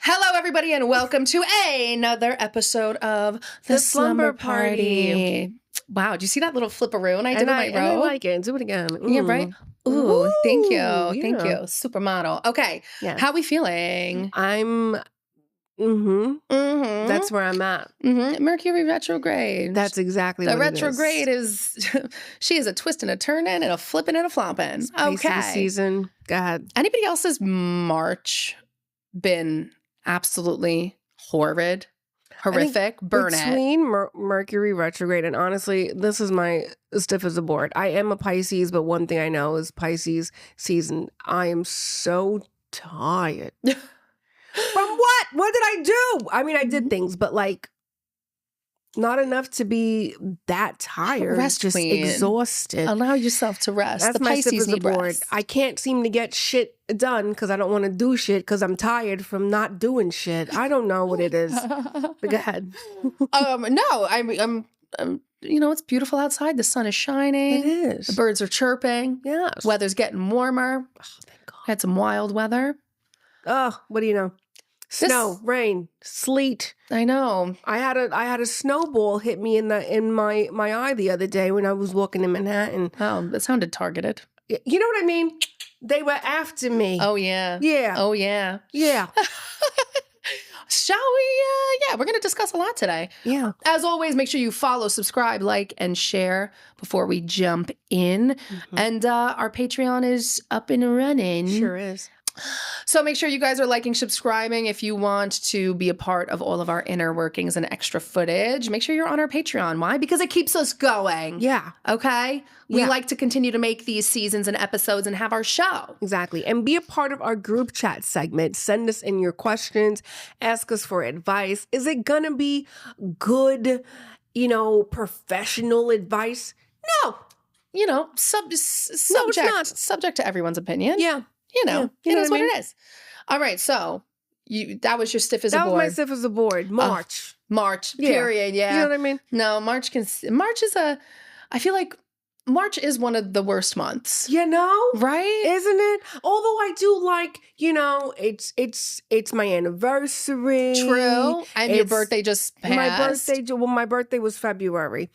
Hello, everybody, and welcome to another episode of The Slumber Party. Wow, did you see that little flipperoon I did in my robe? I like it. Do it again. Yeah, right? Ooh, thank you. Yeah. Thank you. Supermodel. Okay, Yeah. how we feeling? I'm, That's where I'm at. Mercury retrograde. That's exactly what retrograde it is. She is a twisting, a turning, and a flipping and a flopping. Okay. Season. Go ahead. Anybody else's March been absolutely horrific, burn it. Between Mercury retrograde and honestly, this is my stiff as a board. I am a Pisces, but one thing I know is Pisces season. I am so tired. From what? What did I do? I mean, I did things, but like not enough to be that tired. Rest, just queen. Exhausted. Allow yourself to rest. That's the my Pisces need board. rest. I can't seem to get shit done because I don't want to do shit because I'm tired from not doing shit. I don't know what it is. But go ahead. No, I'm it's beautiful outside. The sun is shining. It is. The birds are chirping. Yes. Weather's getting warmer. Oh, thank God. Had some wild weather. Oh, what do you know? Snow, rain, sleet. I know. I had a snowball hit me in my eye the other day when I was walking in Manhattan. Oh, that sounded targeted. You know what I mean? They were after me. Oh yeah. Yeah. Oh yeah. Yeah. Shall we? Yeah, we're going to discuss a lot today. Yeah. As always, make sure you follow, subscribe, like, and share before we jump in. And our Patreon is up and running. Sure is. So make sure you guys are liking, subscribing if you want to be a part of all of our inner workings and extra footage. Make sure you're on our Patreon. Why? Because it keeps us going. Yeah. Okay? We like to continue to make these seasons and episodes and have our show. Exactly. And be a part of our group chat segment. Send us in your questions. Ask us for advice. Is it going to be good, professional advice? No. Subject to everyone's opinion. Yeah. It is what it is. All right, so that was your stiff as a board. That was my stiff as a board. March. Period, yeah. You know what I mean? No, March is I feel like March is one of the worst months. Right? Isn't it? Although I do like, it's my anniversary. True. And your birthday just passed. My birthday was February.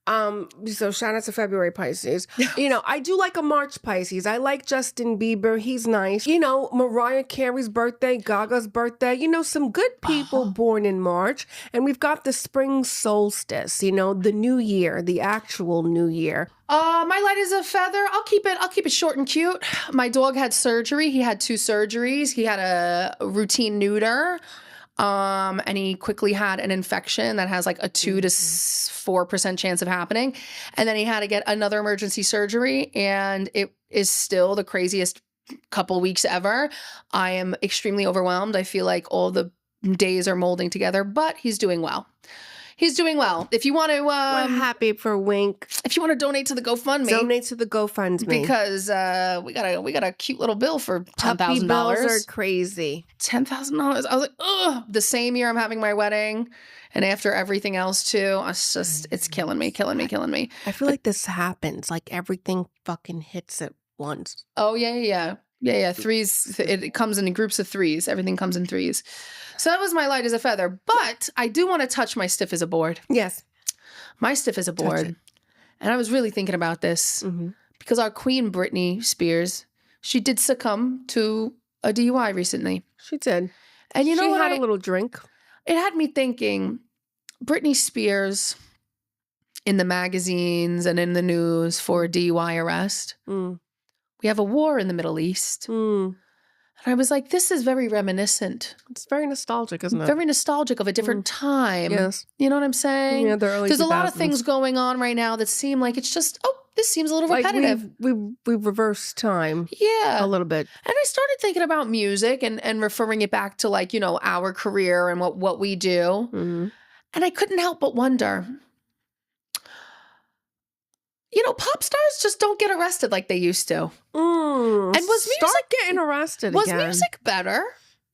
So shout out to February Pisces. I do like a March Pisces. I like Justin Bieber. He's nice. Mariah Carey's birthday, Gaga's birthday. some good people born in March. And we've got the spring solstice, the new year, the actual new year. My light is a feather. I'll keep it short and cute. My dog had surgery. He had 2 surgeries. He had a routine neuter. And he quickly had an infection that has like a 2 to 4% chance of happening. And then he had to get another emergency surgery, and it is still the craziest couple weeks ever. I am extremely overwhelmed. I feel like all the days are molding together, but he's doing well. He's doing well. If you want to, we're happy for Wink. If you want to donate to the GoFundMe, donate to the GoFundMe because we got a cute little bill for $10,000. Puppy bills are crazy. $10,000. I was like, ugh. The same year I'm having my wedding, and after everything else too, it's killing me. I feel like this happens. Like everything fucking hits at once. Oh yeah. Threes. It comes in groups of 3s. Everything comes in 3s. So that was my light as a feather. But I do want to touch my stiff as a board. Yes. My stiff as a board. And I was really thinking about this because our queen, Britney Spears, she did succumb to a DUI recently. She did. And she had a little drink. It had me thinking, Britney Spears in the magazines and in the news for a DUI arrest. We have a war in the Middle East. And I was like, this is very reminiscent. It's very nostalgic, isn't it? Very nostalgic of a different time. Yes. You know what I'm saying? Yeah, the early There's 2000s. a lot of things going on right now that seem like it's just, this seems a little repetitive. We've reversed time. Yeah. A little bit. And I started thinking about music and referring it back to like, our career and what we do. And I couldn't help but wonder, pop stars just don't get arrested like they used to. And was music getting arrested was again? music better?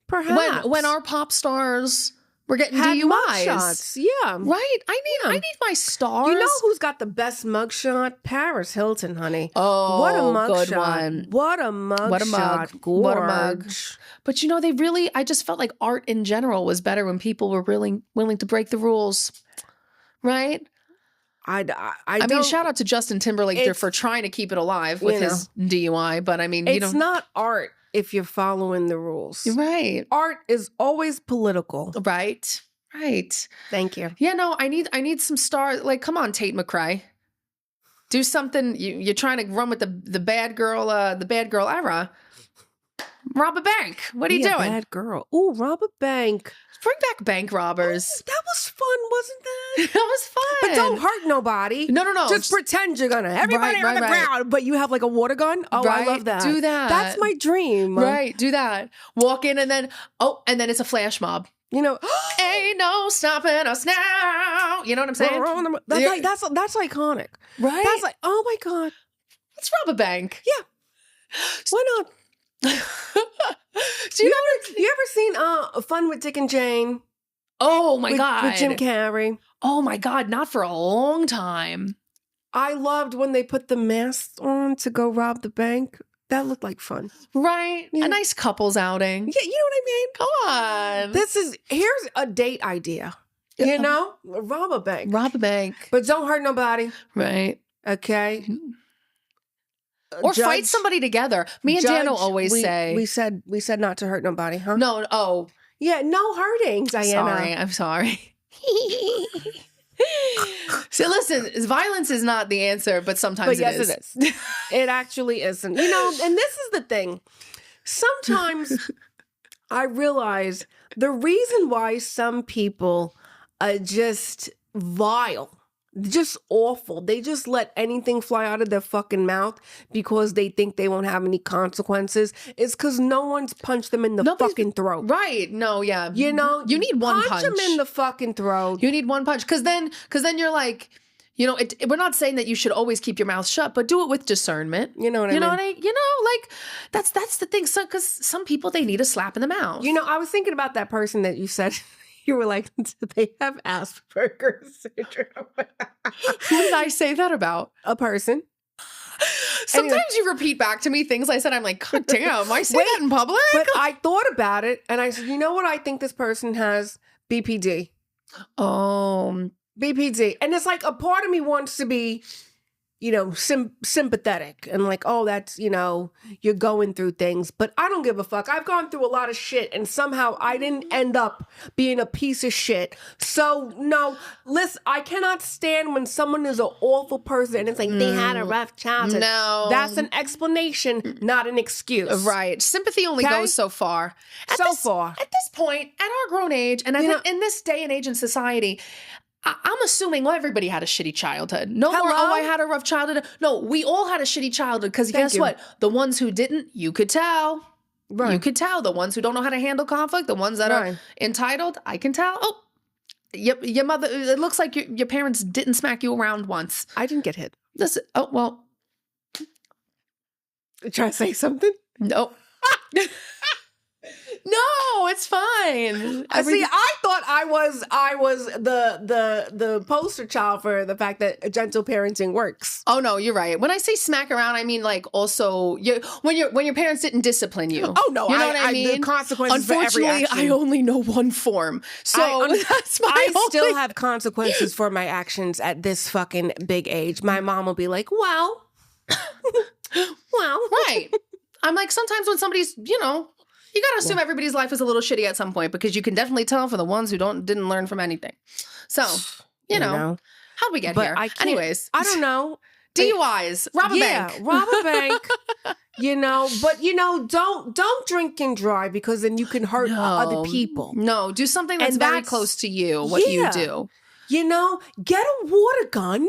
Perhaps when our pop stars were getting had DUIs. mugshots. Yeah. Right? I need my stars. You know who's got the best mugshot? Paris Hilton, honey. Oh, what a mugshot. good one. What a mugshot. What a mug. Gorge. What a mug. But you know, I just felt like art in general was better when people were willing to break the rules. Right? I mean, shout out to Justin Timberlake for trying to keep it alive with his DUI. But I mean, it's not art if you're following the rules. Right. Art is always political. Right. Right. Thank you. Yeah, no, I need some stars. Like, come on, Tate McRae. Do something. You're trying to run with the bad girl era. Rob a bank. What are you doing? Bad girl. Ooh, rob a bank. Bring back bank robbers. Oh, that was fun, wasn't that? That was fun. But don't hurt nobody. No. Just pretend you're gonna. Everybody on the ground, but you have like a water gun. Oh, I love that. Do that. That's my dream. Right. Do that. Walk in and then it's a flash mob. You know, ain't no stopping us now. You know what I'm saying? That's iconic. Right. That's like, oh my God. Let's rob a bank. Yeah. Why not? Do you ever seen Fun with Dick and Jane? Oh my God. With Jim Carrey. Oh my God, not for a long time. I loved when they put the masks on to go rob the bank. That looked like fun. Right? Yeah. A nice couples outing. Yeah, you know what I mean? Come on. Here's a date idea. You know? Rob a bank. Rob a bank. But don't hurt nobody. Right. Okay? Or fight somebody together. Me and Dan will always say. We said not to hurt nobody, huh? No, oh. Yeah, no hurting, Diana. I'm sorry. So listen, violence is not the answer, but sometimes it is. It actually isn't. You know, and this is the thing. Sometimes I realize the reason why some people are just vile, just awful. They just let anything fly out of their fucking mouth because they think they won't have any consequences. It's because no one's punched them in the fucking throat. Right. No, yeah. You know? You need one punch. Punch them in the fucking throat. You need one punch. Because then you're like, you know, we're not saying that you should always keep your mouth shut, but do it with discernment. You know what I mean? You know, like, that's the thing. Because some people, they need a slap in the mouth. You know, I was thinking about that person that you said... You were like, do they have Asperger's syndrome? Who did I say that about? A person. Sometimes you repeat back to me things I said. I'm like, God damn, I say that in public? But I thought about it and I said, you know what? I think this person has BPD. Oh. BPD. And it's like a part of me wants to be, you know, sympathetic and like, oh, that's, you know, you're going through things. But I don't give a fuck. I've gone through a lot of shit and somehow I didn't end up being a piece of shit. So, no, listen, I cannot stand when someone is an awful person and it's like they had a rough childhood. No. That's an explanation, not an excuse. Right. Sympathy only goes so far. At this point, at our grown age, and I think in this day and age in society, I'm assuming everybody had a shitty childhood. No more, I had a rough childhood. No, we all had a shitty childhood because guess what? The ones who didn't, you could tell. Right. You could tell. The ones who don't know how to handle conflict, the ones that are entitled, I can tell. Oh, your mother, it looks like your parents didn't smack you around once. I didn't get hit. Oh, well. Try to say something? No. No, it's fine. See, I thought I was the poster child for the fact that gentle parenting works. Oh no, you're right. When I say smack around, I mean like also when your parents didn't discipline you. Oh no, you know what I mean? The consequences for every Unfortunately, action. I only know one form, so that's my. I still have consequences for my actions at this fucking big age. My mom will be like, well, right. I'm like sometimes when somebody's, you know. You got to assume everybody's life is a little shitty at some point because you can definitely tell for the ones who didn't learn from anything. So, you know. How'd we get here? Anyways. I don't know. DUIs. Rob a bank. Rob a bank. You know, but you know, don't drink and drive because then you can hurt other people. No, do something that's very close to you, what you do. You know, get a water gun.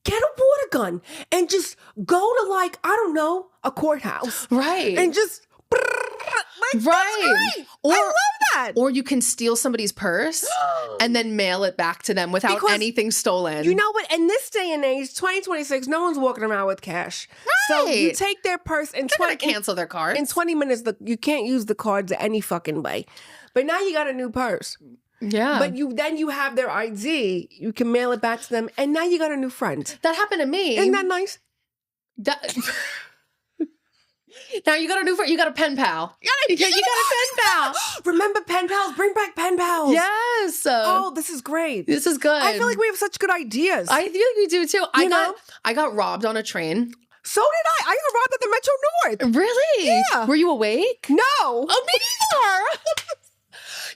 Get a water gun and just go to like, I don't know, a courthouse. Right. And just... Right. Or, I love that. Or you can steal somebody's purse and then mail it back to them without anything stolen. You know what? In this day and age, 2026, no one's walking around with cash. Right. So you take their purse and cancel their cards. In 20 minutes, you can't use the cards any fucking way. But now you got a new purse. Yeah. But you have their ID. You can mail it back to them, and now you got a new friend. That happened to me. Isn't that nice? Now you got a new friend. You got a pen pal. You got a pen pal. Remember pen pals? Bring back pen pals. Yes. Oh, this is great. This is good. I feel like we have such good ideas. I feel like we do too. I got robbed on a train. So did I. I got robbed at the Metro North. Really? Yeah. Were you awake? No. Oh, me neither.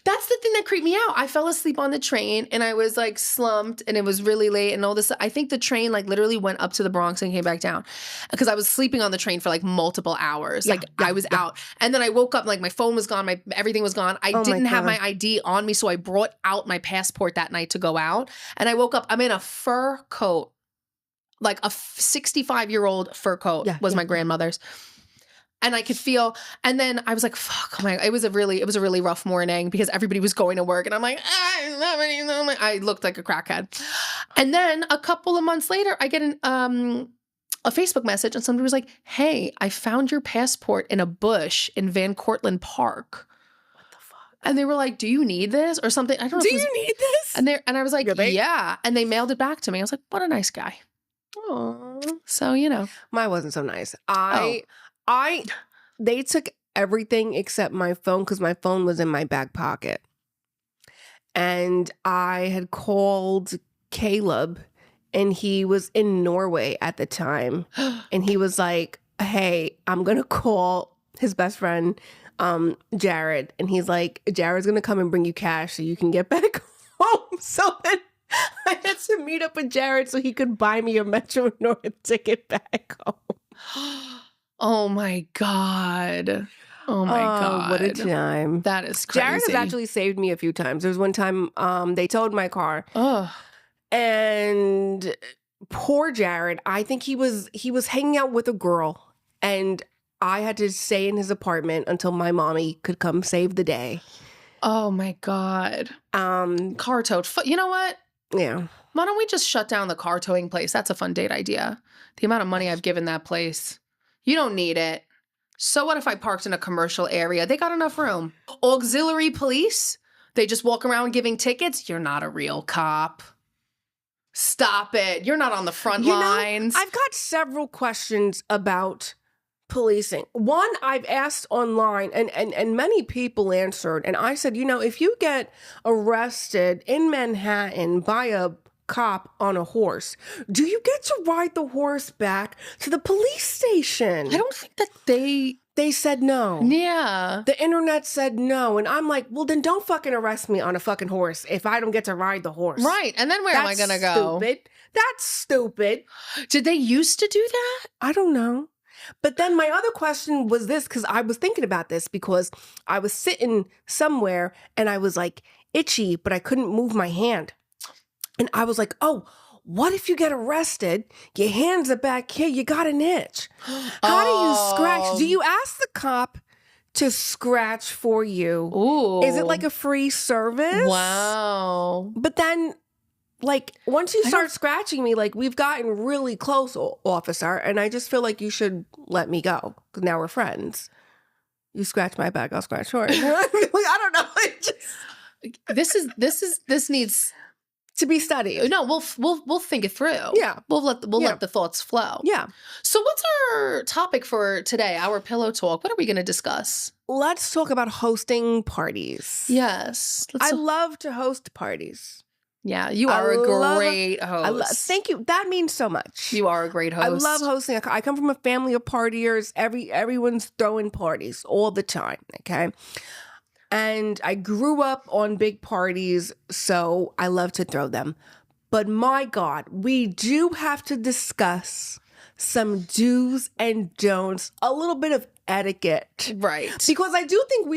That's the thing that creeped me out. I fell asleep on the train and I was like slumped and it was really late and all this. I think the train like literally went up to the Bronx and came back down because I was sleeping on the train for like multiple hours. I was out. And then I woke up, like my phone was gone. Everything was gone. I didn't have my ID on me. So I brought out my passport that night to go out. And I woke up, I'm in a fur coat, like a 65-year-old fur coat was my grandmother's. And I could feel, and then I was like, fuck, oh my, it was a really rough morning because everybody was going to work. And I'm like, I looked like a crackhead. And then a couple of months later, I get a Facebook message and somebody was like, hey, I found your passport in a bush in Van Cortlandt Park. What the fuck? And they were like, do you need this or something? I don't know. Do you need this? And I was like, yeah. And they mailed it back to me. I was like, what a nice guy. Aww. So, you know. Mine wasn't so nice. They took everything except my phone because my phone was in my back pocket. And I had called Caleb and he was in Norway at the time. And he was like, hey, I'm going to call his best friend, Jared. And he's like, Jared's going to come and bring you cash so you can get back home. So then I had to meet up with Jared so he could buy me a Metro North ticket back home. Oh my God. Oh my God. What a time. That is crazy. Jared has actually saved me a few times. There was one time they towed my car. Oh. And poor Jared, I think he was hanging out with a girl and I had to stay in his apartment until my mommy could come save the day. Oh my God. Car towed. You know what? Yeah. Why don't we just shut down the car towing place? That's a fun date idea. The amount of money I've given that place. You don't need it. So what if I parked in a commercial area? They got enough room. Auxiliary police? They just walk around giving tickets? You're not a real cop. Stop it. You're not on the front lines. I've got several questions about policing. One, I've asked online and many people answered. And I said, if you get arrested in Manhattan by a cop on a horse, do you get to ride the horse back to the police station? I don't think that they said no. Yeah. The internet said no. And I'm like, well, then don't fucking arrest me on a fucking horse if I don't get to ride the horse. Right. And then where am I going to go? That's stupid. Did they used to do that? I don't know. But then my other question was this, because I was thinking about this because I was sitting somewhere and I was like itchy, but I couldn't move my hand. And I was like, oh, what if you get arrested? Your hands are back here. You got an itch. How do you scratch? Do you ask the cop to scratch for you? Ooh. Is it like a free service? Wow. But then, like, once you start scratching me, like, we've gotten really close, officer. And I just feel like you should let me go because now we're friends. You scratch my back, I'll scratch yours. I don't know. This needs to be studied. No, we'll think it through. Yeah. We'll let the thoughts flow. Yeah. So what's our topic for today? Our pillow talk. What are we going to discuss? Let's talk about hosting parties. Yes. I love to host parties. Yeah, you are a great host. Thank you. That means so much. You are a great host. I love hosting. I come from a family of partiers. Everyone's throwing parties all the time, okay? And I grew up on big parties, so I love to throw them. But my God, we do have to discuss some do's and don'ts, a little bit of etiquette. Right. Because I do think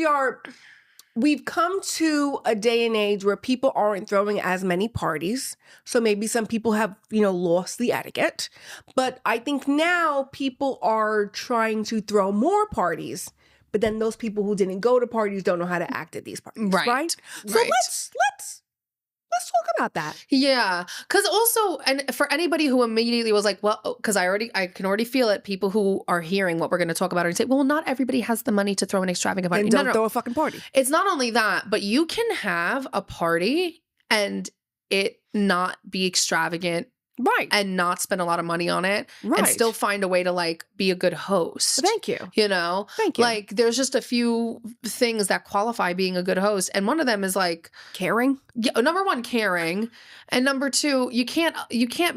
we've come to a day and age where people aren't throwing as many parties. So maybe some people have, lost the etiquette. But I think now people are trying to throw more parties. But then those people who didn't go to parties don't know how to act at these parties, right? So Let's talk about that. Yeah. Because also, and for anybody who immediately was like, well, because I can already feel it. People who are hearing what we're going to talk about and say, well, not everybody has the money to throw an extravagant party. And don't throw a fucking party. It's not only that, but you can have a party and it not be extravagant. Right. And not spend a lot of money on it. Right. And still find a way to like be a good host. Thank you. You know? Thank you. Like there's just a few things that qualify being a good host. And one of them is like caring. Yeah, number one, caring. And number two, you can't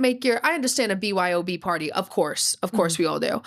make I understand a BYOB party, of course we all do.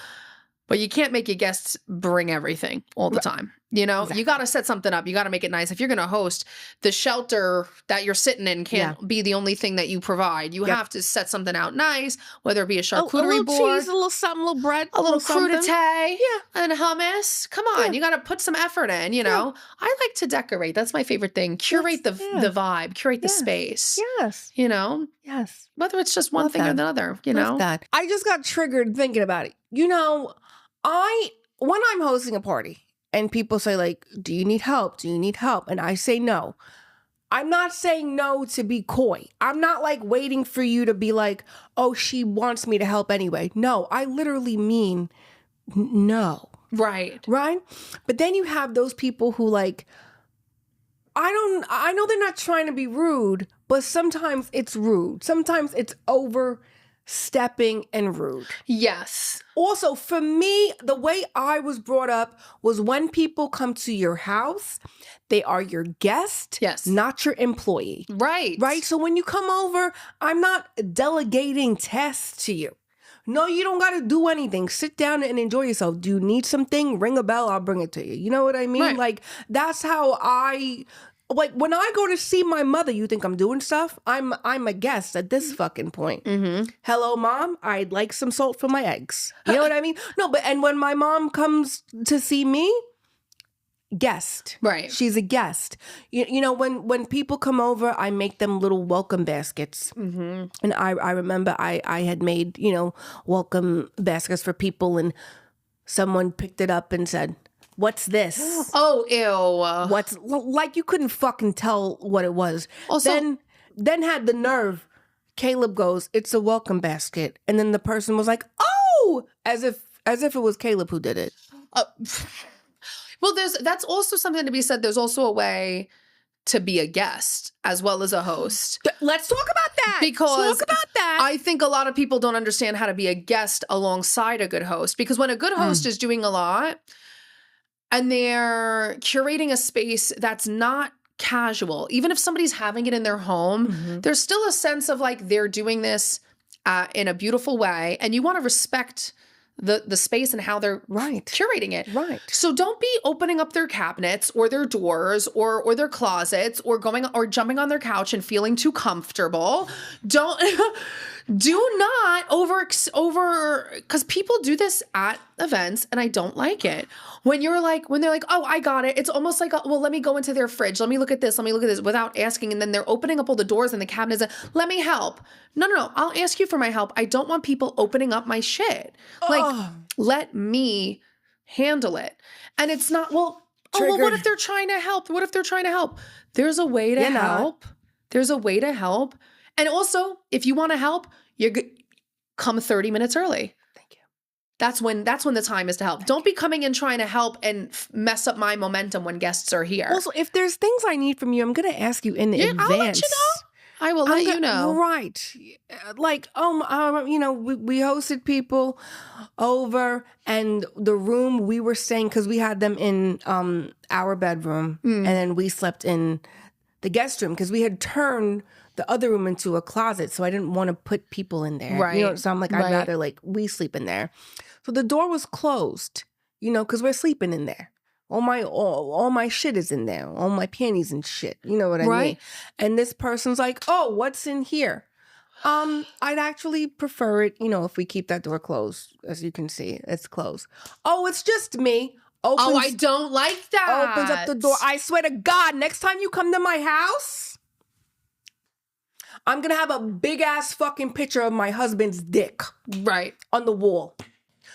But you can't make your guests bring everything all the time. You know, You got to set something up. You got to make it nice. If you're going to host, the shelter that you're sitting in can't be the only thing that you provide. You have to set something out nice, whether it be a charcuterie a little board, cheese, a little something, a little bread, a little crudité, and hummus. Come on, Yeah. you got to put some effort in. You know, I like to decorate. That's my favorite thing. Curate the vibe, curate the space. Yes. You know. Yes. Whether it's just one thing or another. You know. That. I just got triggered thinking about it. You know, when I'm hosting a party. And people say like, do you need help? Do you need help? And I say no. I'm not saying no to be coy. I'm not like waiting for you to be like, oh, she wants me to help anyway. No, I literally mean no. Right. Right? But then you have those people who like, I know they're not trying to be rude, but sometimes it's rude. Sometimes it's overstepping and rude. Yes. Also, for me, the way I was brought up was when people come to your house, they are your guest, not your employee. Right. Right? So when you come over, I'm not delegating tasks to you. No, you don't got to do anything. Sit down and enjoy yourself. Do you need something? Ring a bell, I'll bring it to you. You know what I mean? Right. Like, that's how like, when I go to see my mother, you think I'm doing stuff? I'm a guest at this fucking point. Mm-hmm. Hello, Mom. I'd like some salt for my eggs. You know what I mean? No, and when my mom comes to see me, guest. Right. She's a guest. You know, when people come over, I make them little welcome baskets. Mm-hmm. And I remember I had made, you know, welcome baskets for people, and someone picked it up and said, what's this? Oh, ew. What's like you couldn't fucking tell what it was. Also, then had the nerve. Caleb goes, it's a welcome basket. And then the person was like, oh, as if it was Caleb who did it. Well, that's also something to be said. There's also a way to be a guest as well as a host. Let's talk about that. Because I think a lot of people don't understand how to be a guest alongside a good host. Because when a good host is doing a lot, and they're curating a space that's not casual. Even if somebody's having it in their home, there's still a sense of like they're doing this in a beautiful way. And you want to respect the space and how they're curating it. Right. So don't be opening up their cabinets or their doors or their closets or jumping on their couch and feeling too comfortable. Do not over, because people do this at events and I don't like it. When they're like, oh, I got it. It's almost like, well, let me go into their fridge. Let me look at this without asking. And then they're opening up all the doors and the cabinets. And, let me help. No. I'll ask you for my help. I don't want people opening up my shit. Like, let me handle it. And it's not, well, what if they're trying to help? There's a way to help. There's a way to help. And also, if you want to help, come 30 minutes early. Thank you. That's when the time is to help. Don't be coming in trying to help and mess up my momentum when guests are here. Also, if there's things I need from you, I'm going to ask you in advance. I'll let you know. I will let you know. Right. Like, you know, we hosted people over, and the room we were staying, because we had them in our bedroom, and then we slept in the guest room because we had turned the other room into a closet, so I didn't want to put people in there. Right. You know, so I'm like, I'd rather like we sleep in there. So the door was closed, you know, because we're sleeping in there. All my shit is in there. All my panties and shit. You know what I mean? And this person's like, oh, what's in here? I'd actually prefer it, you know, if we keep that door closed. As you can see, it's closed. Oh, it's just me. I don't like that. Opens up the door. I swear to God, next time you come to my house, I'm going to have a big ass fucking picture of my husband's dick. Right. On the wall.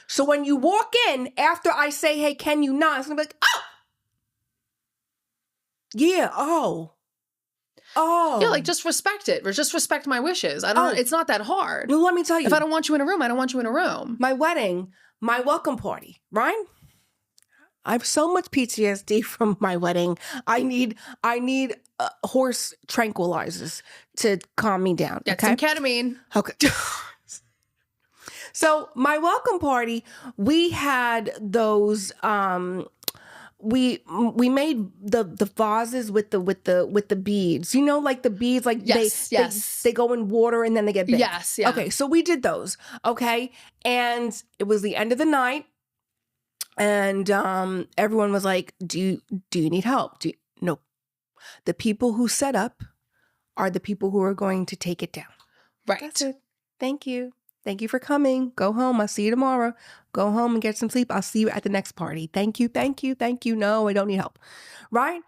So when you walk in, after I say, hey, can you not? It's going to be like, oh. Yeah, oh. Oh. Yeah, like just respect it or just respect my wishes. It's not that hard. Well, let me tell you. If I don't want you in a room, I don't want you in a room. My wedding, my welcome party, right? I have so much PTSD from my wedding. I need horse tranquilizers to calm me down. Get Okay? some ketamine. Okay. So my welcome party, we had those. We made the vases with the beads. You know, like the beads, like yes. they go in water and then they get big. Yes, yeah. Okay, so we did those. Okay, and it was the end of the night, and everyone was like, "Do you need help?" No, the people who set up are the people who are going to take it down. Right. That's it. Thank you. Thank you for coming. Go home. I'll see you tomorrow. Go home and get some sleep. I'll see you at the next party. Thank you. Thank you. Thank you. No, I don't need help. Right?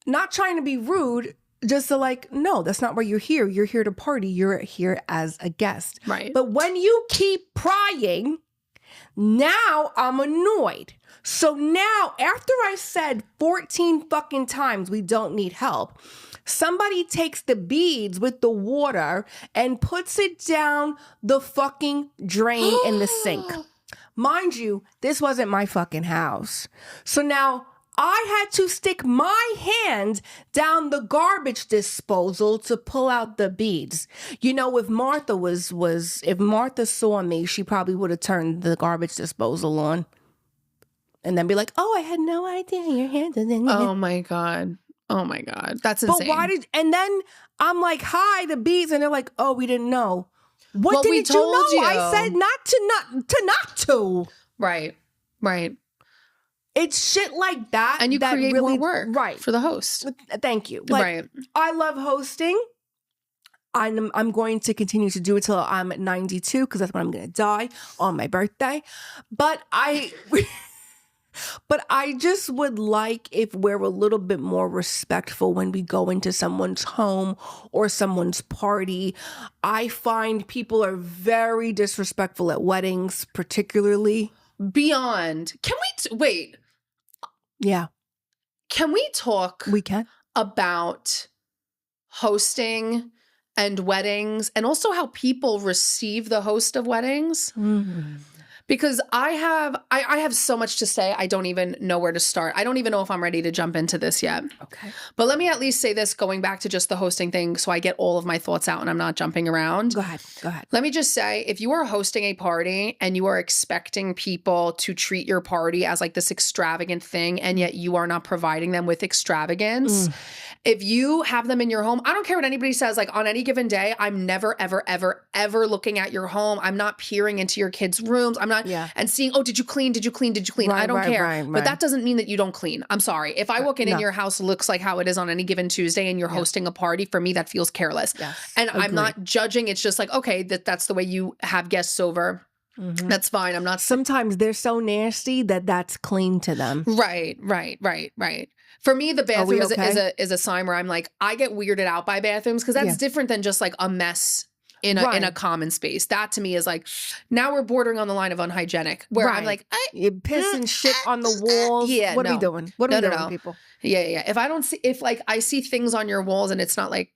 Not trying to be rude, just to like, no, that's not why you're here. You're here to party. You're here as a guest. Right. But when you keep prying, now I'm annoyed. So now, after I said 14 fucking times we don't need help, somebody takes the beads with the water and puts it down the fucking drain in the sink. Mind you, this wasn't my fucking house. So now I had to stick my hand down the garbage disposal to pull out the beads. You know, if Martha if Martha saw me, she probably would have turned the garbage disposal on. And then be like, "Oh, I had no idea your hand." Oh my God. Oh my God. That's insane. But and then I'm like, "Hi, the beads," and they're like, "Oh, we didn't know." What Well, we didn't you know? told you. I said not to. Right. Right. It's shit like that. And you that create really, more work right. for the host. Thank you. Like, right. I love hosting. I'm going to continue to do it till I'm 92 because that's when I'm going to die on my birthday. But But I just would like if we're a little bit more respectful when we go into someone's home or someone's party. I find people are very disrespectful at weddings, particularly. Beyond. Can we wait? Yeah. Can we talk We can. about hosting and weddings and also how people receive the host of weddings? Mm-hmm. Because I have so much to say. I don't even know where to start. I don't even know if I'm ready to jump into this yet. Okay. But let me at least say this, going back to just the hosting thing, so I get all of my thoughts out and I'm not jumping around. Go ahead. Let me just say, if you are hosting a party and you are expecting people to treat your party as like this extravagant thing, and yet you are not providing them with extravagance, if you have them in your home, I don't care what anybody says, like on any given day, I'm never, ever, ever, ever looking at your home. I'm not peering into your kids' rooms. I'm not and seeing, oh, did you clean? Did you clean? Did you clean? I don't care. But that doesn't mean that you don't clean. I'm sorry. If I walk in and your house looks like how it is on any given Tuesday and you're hosting a party, for me, that feels careless. Yes, and I'm not judging. It's just like, okay, that's the way you have guests over. Mm-hmm. That's fine. I'm not. Sometimes they're so nasty that that's clean to them. Right. For me, the bathroom is a sign where I'm like, I get weirded out by bathrooms because that's different than just like a mess in a common space. That to me is like, now we're bordering on the line of unhygienic, where I'm like, you piss and shit on the walls. Yeah, what are we doing? What are we doing, people? Yeah. If I don't see, if like I see things on your walls and it's not like,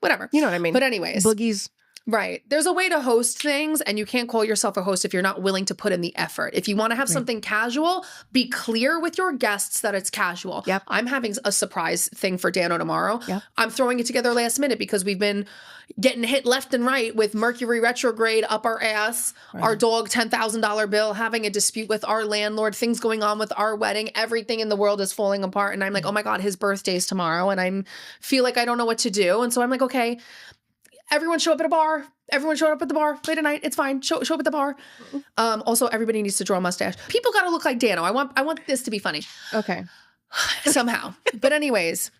whatever. You know what I mean? But anyways, boogies. Right. There's a way to host things, and you can't call yourself a host if you're not willing to put in the effort. If you want to have something casual, be clear with your guests that it's casual. Yep. I'm having a surprise thing for Dano tomorrow. Yep. I'm throwing it together last minute because we've been getting hit left and right with Mercury retrograde up our ass, our dog $10,000 bill, having a dispute with our landlord, things going on with our wedding. Everything in the world is falling apart. And I'm like, oh my God, his birthday's tomorrow. And I feel like I don't know what to do. And so I'm like, okay, everyone show up at a bar. Everyone showed up at the bar late at night. It's fine. Show up at the bar. Also, everybody needs to draw a mustache. People got to look like Dano. I want this to be funny. Okay. Somehow. But anyways,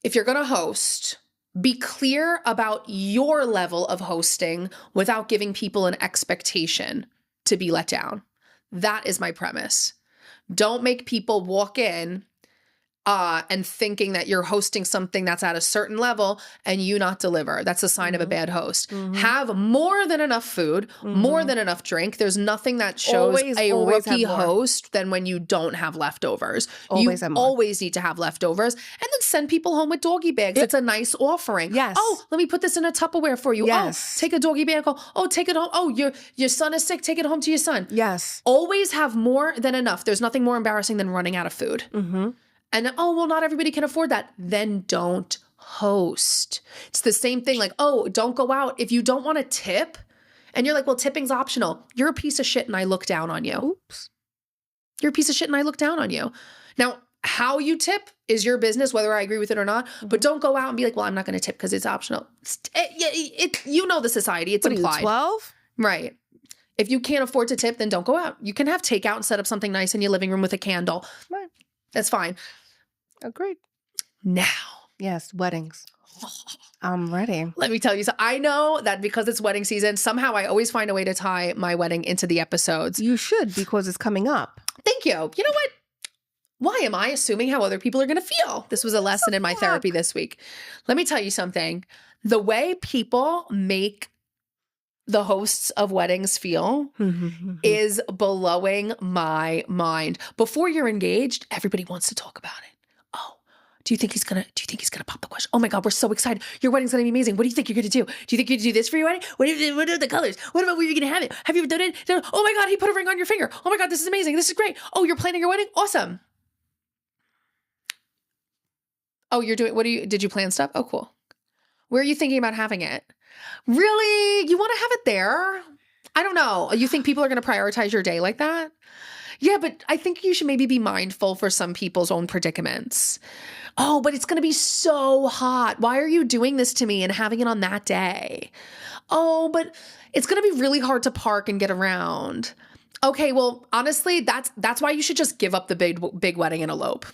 if you're going to host, be clear about your level of hosting without giving people an expectation to be let down. That is my premise. Don't make people walk in and thinking that you're hosting something that's at a certain level and you not deliver. That's a sign of a bad host. Have more than enough food, more than enough drink. There's nothing that shows a rookie host than when you don't have leftovers. You always need to have leftovers, and then send people home with doggy bags. It's a nice offering. Yes. Oh, let me put this in a Tupperware for you. Yes. Oh, take a doggy bag. Oh, take it home. Oh, your son is sick. Take it home to your son. Yes. Always have more than enough. There's nothing more embarrassing than running out of food. And oh, well, not everybody can afford that. Then don't host. It's the same thing. Like, oh, don't go out. If you don't want to tip and you're like, well, tipping's optional. You're a piece of shit and I look down on you. Oops. You're a piece of shit and I look down on you. Now, how you tip is your business, whether I agree with it or not. But don't go out and be like, well, I'm not going to tip because it's optional. You know the society. It's implied. 12? Right. If you can't afford to tip, then don't go out. You can have takeout and set up something nice in your living room with a candle. Right. That's fine. Agreed. Now. Yes, weddings. I'm ready. Let me tell you. So I know that because it's wedding season, somehow I always find a way to tie my wedding into the episodes. You should, because it's coming up. Thank you. You know what? Why am I assuming how other people are going to feel? This was a lesson in my therapy this week. Let me tell you something. The way people make the hosts of weddings feel is blowing my mind. Before you're engaged, everybody wants to talk about it. Oh, do you think he's gonna pop the question? Oh my God, we're so excited. Your wedding's gonna be amazing. What do you think you're gonna do? Do you think you're gonna do this for your wedding? What are the colors? What about where you're gonna have it? Have you ever done it? Oh my God, he put a ring on your finger. Oh my God, this is amazing. This is great. Oh, you're planning your wedding? Awesome. Oh, did you plan stuff? Oh, cool. Where are you thinking about having it? Really? You want to have it there? I don't know. You think people are going to prioritize your day like that? Yeah, but I think you should maybe be mindful for some people's own predicaments. Oh, but it's going to be so hot. Why are you doing this to me and having it on that day? Oh, but it's going to be really hard to park and get around. Okay, well, honestly, that's why you should just give up the big wedding and elope.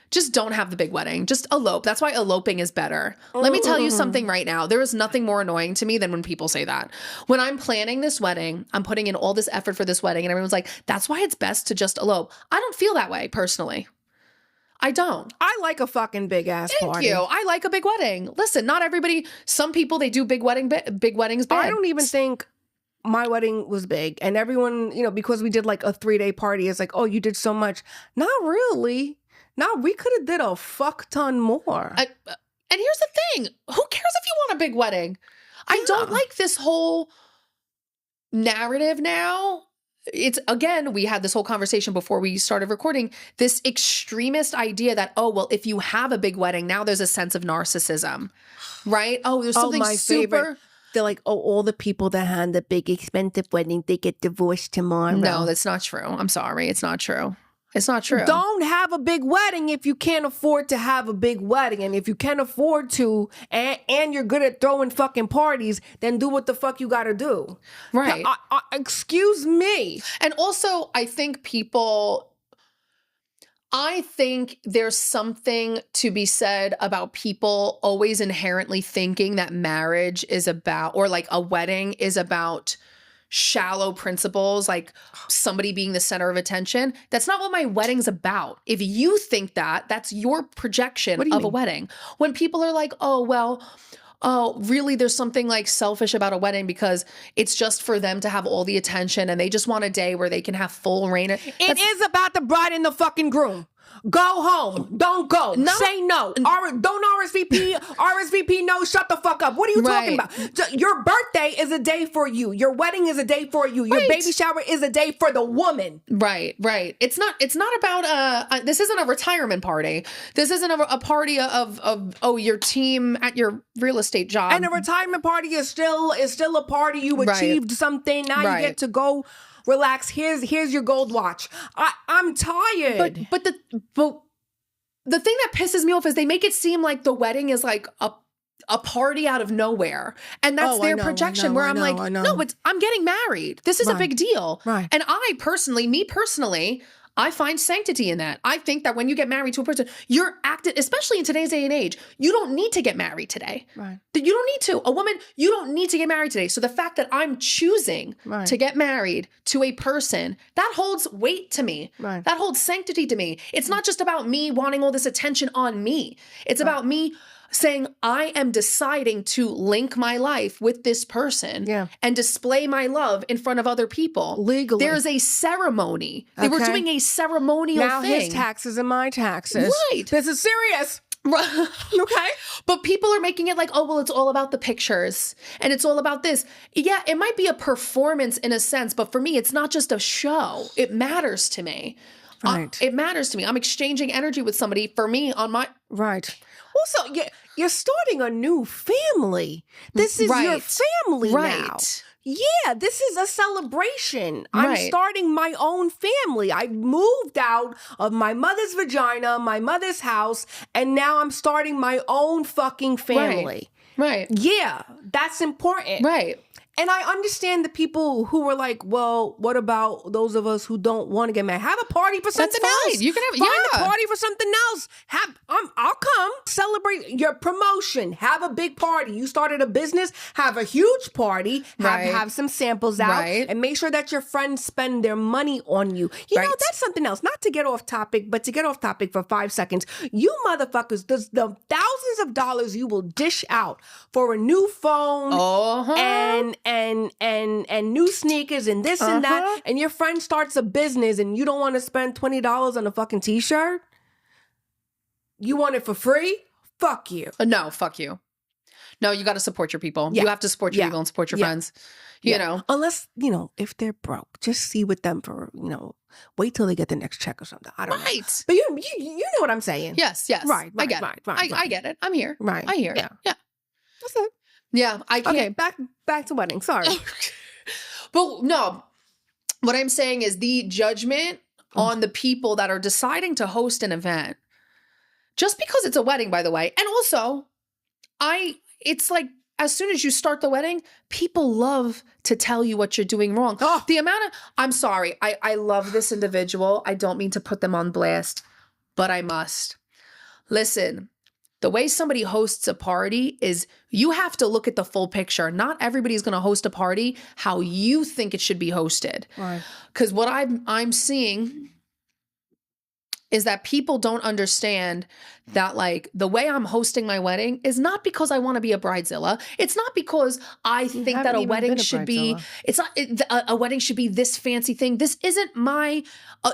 Just don't have the big wedding. Just elope. That's why eloping is better. Let me tell you something right now. There is nothing more annoying to me than when people say that. When I'm planning this wedding, I'm putting in all this effort for this wedding, and everyone's like, that's why it's best to just elope. I don't feel that way, personally. I don't. I like a fucking big ass party. Thank you. I like a big wedding. Listen, not everybody. Some people, they do big weddings big. I don't even think my wedding was big, and everyone, because we did like a 3-day party, it's like, oh, you did so much. Not really. No, we could have did a fuck ton more. And here's the thing. Who cares if you want a big wedding? I don't like this whole narrative now. It's, again, we had this whole conversation before we started recording, this extremist idea that, oh, well, if you have a big wedding, now there's a sense of narcissism, right? Oh, there's something favorite. They're like, oh, all the people that had the big expensive wedding, they get divorced tomorrow. No, that's not true. I'm sorry. It's not true. It's not true. Don't have a big wedding if you can't afford to have a big wedding. And if you can't afford to, and you're good at throwing fucking parties, then do what the fuck you gotta do. Right. Excuse me. And also, I think there's something to be said about people always inherently thinking that marriage is about, or like a wedding is about shallow principles, like somebody being the center of attention. That's not what my wedding's about. If you think that, that's your projection of a wedding. When people are like, oh, well, oh, really, there's something like selfish about a wedding because it's just for them to have all the attention and they just want a day where they can have full reign. It is about the bride and the fucking groom. Go home. Don't go. Say no. Don't RSVP. RSVP no. Shut the fuck up. What are you talking about? Your birthday is a day for you. Your wedding is a day for you. Your baby shower is a day for the woman. Right. It's not about this isn't a retirement party. This isn't a party of your team at your real estate job. And a retirement party is still a party. You achieved something. Now you get to go relax. Here's your gold watch. I'm tired. But the thing that pisses me off is they make it seem like the wedding is like a party out of nowhere. And that's their projection where I'm like, no, I'm getting married. This is a big deal. Right. And me personally, I find sanctity in that. I think that when you get married to a person, you're acting, especially in today's day and age, you don't need to get married today. Right. You don't need to. A woman, you don't need to get married today. So the fact that I'm choosing to get married to a person, that holds weight to me. Right. That holds sanctity to me. It's not just about me wanting all this attention on me. It's about me saying, I am deciding to link my life with this person and display my love in front of other people. Legally. There's a ceremony. They were doing a ceremonial now thing. His taxes and my taxes. Right. This is serious. Okay. But people are making it like, oh, well, it's all about the pictures and it's all about this. Yeah, it might be a performance in a sense, but for me, it's not just a show. It matters to me. Right. It matters to me. I'm exchanging energy with somebody for me on my... Right. Also, you're starting a new family. This is your family now. Yeah, this is a celebration. I'm starting my own family. I moved out of my mother's vagina, my mother's house, and now I'm starting my own fucking family. Right. Yeah, that's important. Right. And I understand the people who were like, well, what about those of us who don't want to get married? Have a party for something else. You can have Find a party for something else. I'll come. Celebrate your promotion. Have a big party. You started a business. Have a huge party. Have some samples out. And make sure that your friends spend their money on you. You know, that's something else. Not to get off topic, but to get off topic for 5 seconds. You motherfuckers, the thousands of dollars you will dish out for a new phone and new sneakers and this and that, and your friend starts a business and you don't want to spend $20 on a fucking t-shirt? You want it for free? Fuck you. No, fuck you. No, you got to support your people. You have to support your people and support your friends. You know. Unless, if they're broke, just see with them for, wait till they get the next check or something. I don't know. But you know what I'm saying. Yes. Right. I get it. I get it. I'm here. Right. I hear it. Yeah. That's it. Yeah, I can't. Okay, back to wedding. Sorry. But no, what I'm saying is the judgment on the people that are deciding to host an event, just because it's a wedding, by the way. And also, it's like, as soon as you start the wedding, people love to tell you what you're doing wrong. I'm sorry. I love this individual. I don't mean to put them on blast, but I must. Listen. The way somebody hosts a party is you have to look at the full picture. Not everybody's going to host a party how you think it should be hosted. Because what I'm seeing is that people don't understand that, like, the way I'm hosting my wedding is not because I want to be a bridezilla. It's not because I think that a wedding should be, it's not, a wedding should be this fancy thing. This isn't my,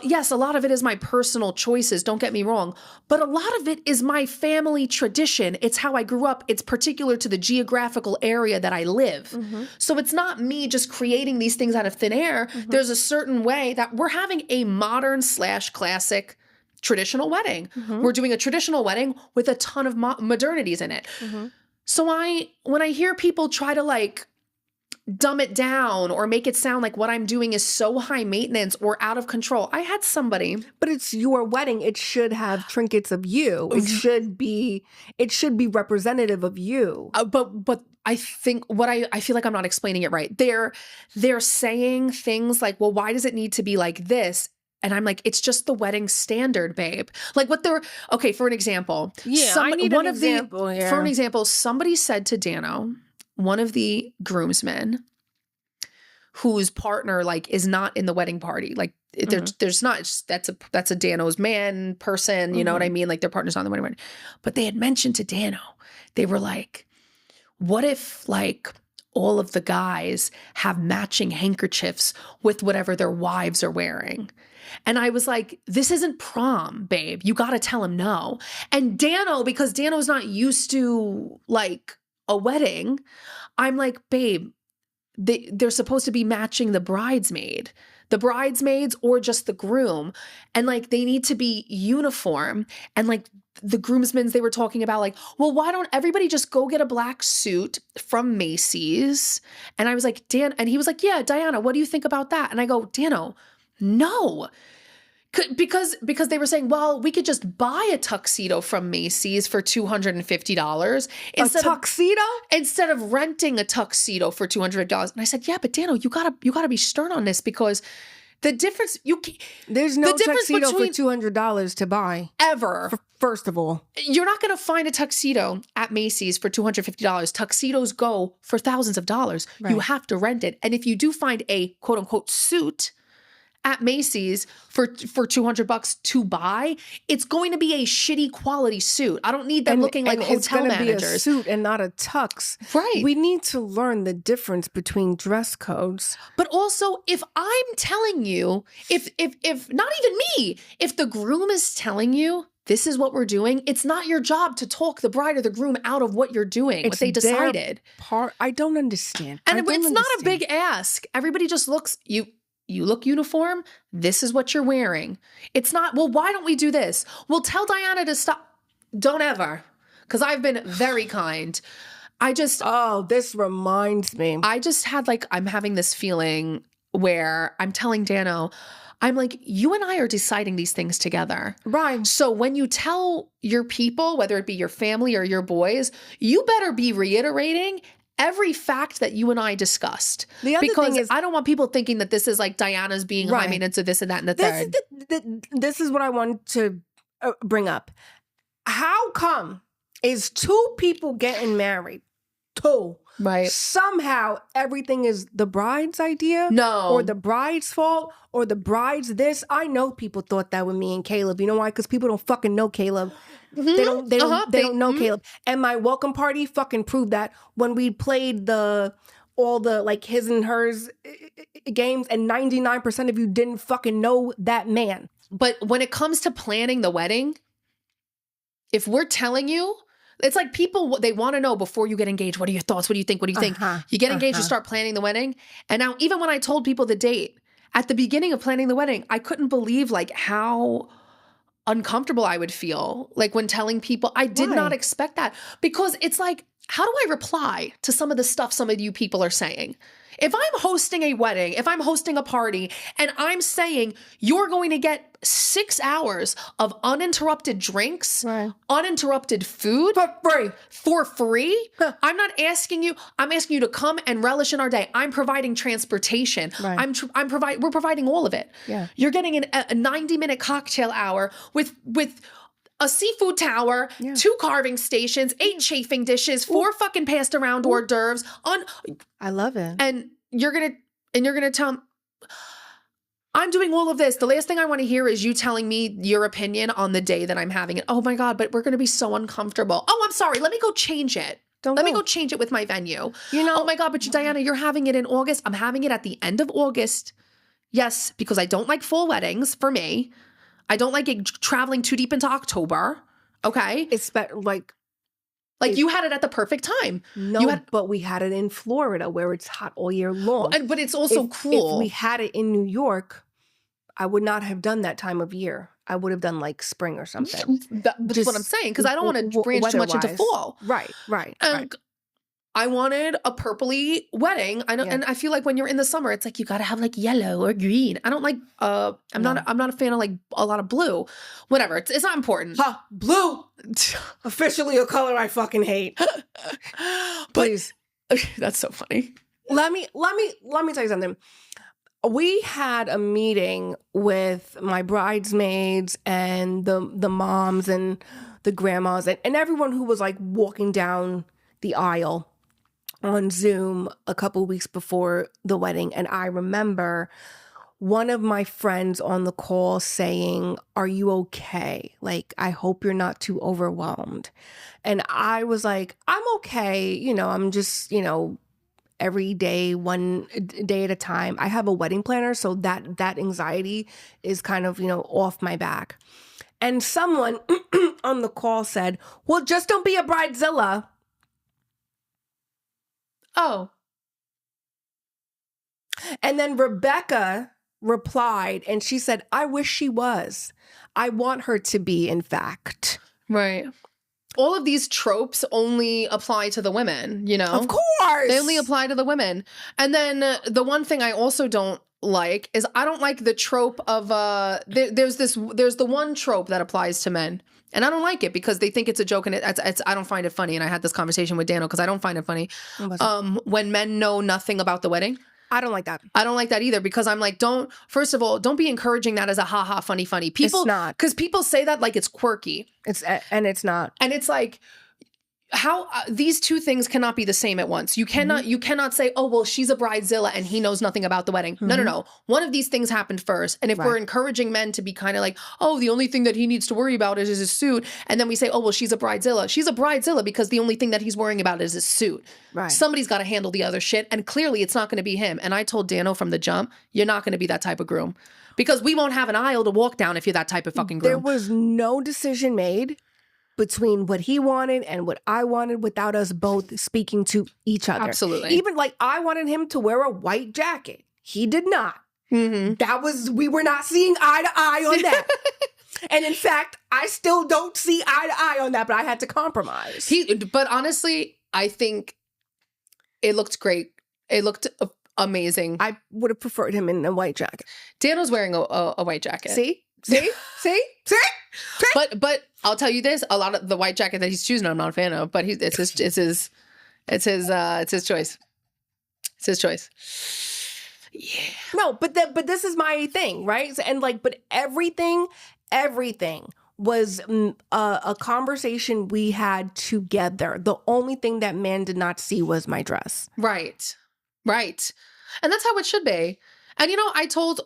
yes, a lot of it is my personal choices, don't get me wrong, but a lot of it is my family tradition. It's how I grew up. It's particular to the geographical area that I live. So it's not me just creating these things out of thin air. There's a certain way that we're having a modern / classic traditional wedding. We're doing a traditional wedding with a ton of modernities in it. So when I hear people try to like dumb it down or make it sound like what I'm doing is so high maintenance or out of control. I had somebody. But it's your wedding. It should have trinkets of you. It should be representative of you. But I think I feel like I'm not explaining it right. They're saying things like, well, why does it need to be like this? And I'm like, it's just the wedding standard, babe. Like for an example. Yeah, I need an example here. For an example, somebody said to Dano, one of the groomsmen, whose partner like is not in the wedding party. Like there's not, that's a Dano's man person, you know what I mean? Like their partner's not in the wedding party. But they had mentioned to Dano, they were like, what if like all of the guys have matching handkerchiefs with whatever their wives are wearing? And I was like, this isn't prom, babe. You got to tell him no. And Dano, because Dano's not used to like a wedding, I'm like, babe, they're supposed to be matching the bridesmaids or just the groom. And like, they need to be uniform. And like the groomsmen, they were talking about like, well, why don't everybody just go get a black suit from Macy's? And I was like, and he was like, yeah, Diana, what do you think about that? And I go, Dano, no. Because they were saying, well, we could just buy a tuxedo from Macy's for $250 instead of renting a tuxedo for $200. And I said, yeah, but Dano, you gotta be stern on this, because The difference, There's no the difference tuxedo for between $200 to buy. ever. First of all, You're not going to find a tuxedo at Macy's for $250. Tuxedos go for thousands of dollars. Right. You have to rent it. And if you do find a quote unquote suit at Macy's for $200 to buy, it's going to be a shitty quality suit. I don't need them looking like hotel it's gonna managers. be a suit and not a tux. Right. We need to learn the difference between dress codes. But also, if I'm telling you, if not even me, if the groom is telling you this is what we're doing, it's not your job to talk the bride or the groom out of what you're doing, what they decided. I don't understand. And it's not a big ask. Everybody just looks, you look uniform, this is what you're wearing. It's not, well, why don't we do this? Well, tell Diana to stop. Don't ever. Because I've been very kind. Oh, this reminds me. I just had I'm having this feeling where I'm telling Dano, I'm like, you and I are deciding these things together. Right. So when you tell your people, whether it be your family or your boys, you better be reiterating every fact that you and I discussed. The other because thing is, I don't want people thinking that this is like Diana's being high maintenance of this and that and the third. This is what I want to bring up. How come is two people getting married? Two. Right. Somehow everything is the bride's idea. No. Or the bride's fault. Or the bride's this. I know people thought that with me and Caleb. You know why? Because people don't fucking know Caleb. Mm-hmm. They don't know Caleb. And my welcome party fucking proved that when we played all the his and hers games, and 99% of you didn't fucking know that man. But when it comes to planning the wedding, if we're telling you, it's like people, they want to know before you get engaged. What are your thoughts? What do you think? What do you think? You get engaged, you start planning the wedding. And now even when I told people the date, at the beginning of planning the wedding, I couldn't believe how uncomfortable I would feel. When telling people, I did not expect that. Because it's how do I reply to some of the stuff some of you people are saying? If I'm hosting a wedding, if I'm hosting a party, and I'm saying you're going to get 6 hours of uninterrupted drinks, uninterrupted food for free, I'm not asking you. I'm asking you to come and relish in our day. I'm providing transportation. We're providing all of it. Yeah. You're getting a 90-minute cocktail hour with a seafood tower, 2 carving stations, 8 chafing dishes, 4 fucking passed around hors d'oeuvres. I love it. And you're gonna tell them, I'm doing all of this. The last thing I want to hear is you telling me your opinion on the day that I'm having it. Oh my God, but we're gonna be so uncomfortable. Oh, I'm sorry. Let me go change it. Let me go change it with my venue. Oh my God, but Diana, you're having it in August. I'm having it at the end of August. Yes, because I don't like full weddings for me. I don't like it traveling too deep into October. Okay. It's you had it at the perfect time. No, but we had it in Florida where it's hot all year long. But it's also cool. If we had it in New York, I would not have done that time of year. I would have done spring or something. That's what I'm saying, because I don't want to branch too much into fall. Right. And I wanted a purpley wedding. And I feel like when you're in the summer, it's you gotta have yellow or green. I don't like. I'm not a fan of a lot of blue. Whatever. It's not important. Blue, officially a color I fucking hate. Please, that's so funny. Let me tell you something. We had a meeting with my bridesmaids and the moms and the grandmas and everyone who was walking down the aisle on Zoom a couple weeks before the wedding. And I remember one of my friends on the call saying, "Are you okay? I hope you're not too overwhelmed." And I was like, "I'm okay. I'm just, every day, one day at a time." I have a wedding planner, so that anxiety is kind of, off my back. And someone on the call said, "Well, just don't be a bridezilla." Oh. And then Rebecca replied and she said, "I wish she was. I want her to be, in fact." Right. All of these tropes only apply to the women, Of course. They only apply to the women. And then the one thing I also don't like is I don't like the trope of there's the one trope that applies to men. And I don't like it because they think it's a joke, and I don't find it funny. And I had this conversation with Daniel because I don't find it funny. When men know nothing about the wedding. I don't like that. I don't like that either because I'm like, first of all, don't be encouraging that as a haha funny. People, It's not. because people say that like it's quirky. It's not. And it's like, how these two things cannot be the same at once. You cannot say, oh, well, she's a bridezilla and he knows nothing about the wedding. No. One of these things happened first. And if we're encouraging men to be kind of like, oh, the only thing that he needs to worry about is his suit. And then we say, oh, well, she's a bridezilla. She's a bridezilla because the only thing that he's worrying about is his suit. Right. Somebody's got to handle the other shit. And clearly it's not going to be him. And I told Dano from the jump, you're not going to be that type of groom because we won't have an aisle to walk down if you're that type of fucking groom. There was no decision made between what he wanted and what I wanted without us both speaking to each other. Absolutely. Even like I wanted him to wear a white jacket. He did not. We were not seeing eye to eye on that. And in fact, I still don't see eye to eye on that, but I had to compromise. But honestly, I think it looked great. It looked amazing. I would have preferred him in a white jacket. Dano's wearing a white jacket. See? But I'll tell you this: a lot of the white jacket that he's choosing, I'm not a fan of. But it's his choice. It's his choice. Yeah. No, but this is my thing, right? And like, but everything was a conversation we had together. The only thing that man did not see was my dress. Right. And that's how it should be. And,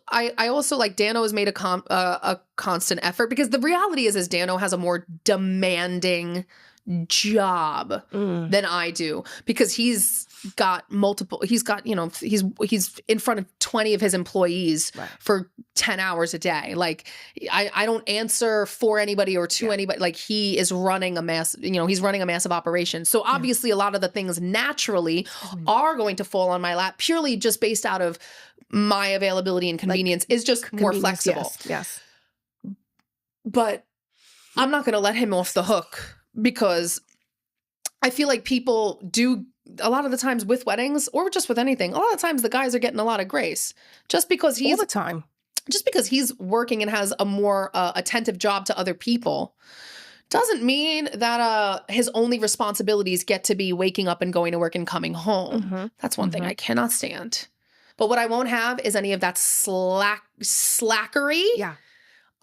I also like Dano has made a constant effort because the reality is Dano has a more demanding job than I do because he's got he's in front of 20 of his employees for 10 hours a day. Like I don't answer for anybody or to anybody. Like he is running a he's running a massive operation. So obviously a lot of the things naturally are going to fall on my lap purely just based out of my availability and convenience is just more flexible. Yes. But I'm not going to let him off the hook because I feel like people do a lot of the times with weddings or just with anything. A lot of times the guys are getting a lot of grace just because he's all the time. Just because he's working and has a more attentive job to other people doesn't mean that his only responsibilities get to be waking up and going to work and coming home. That's one thing I cannot stand. But what I won't have is any of that slackery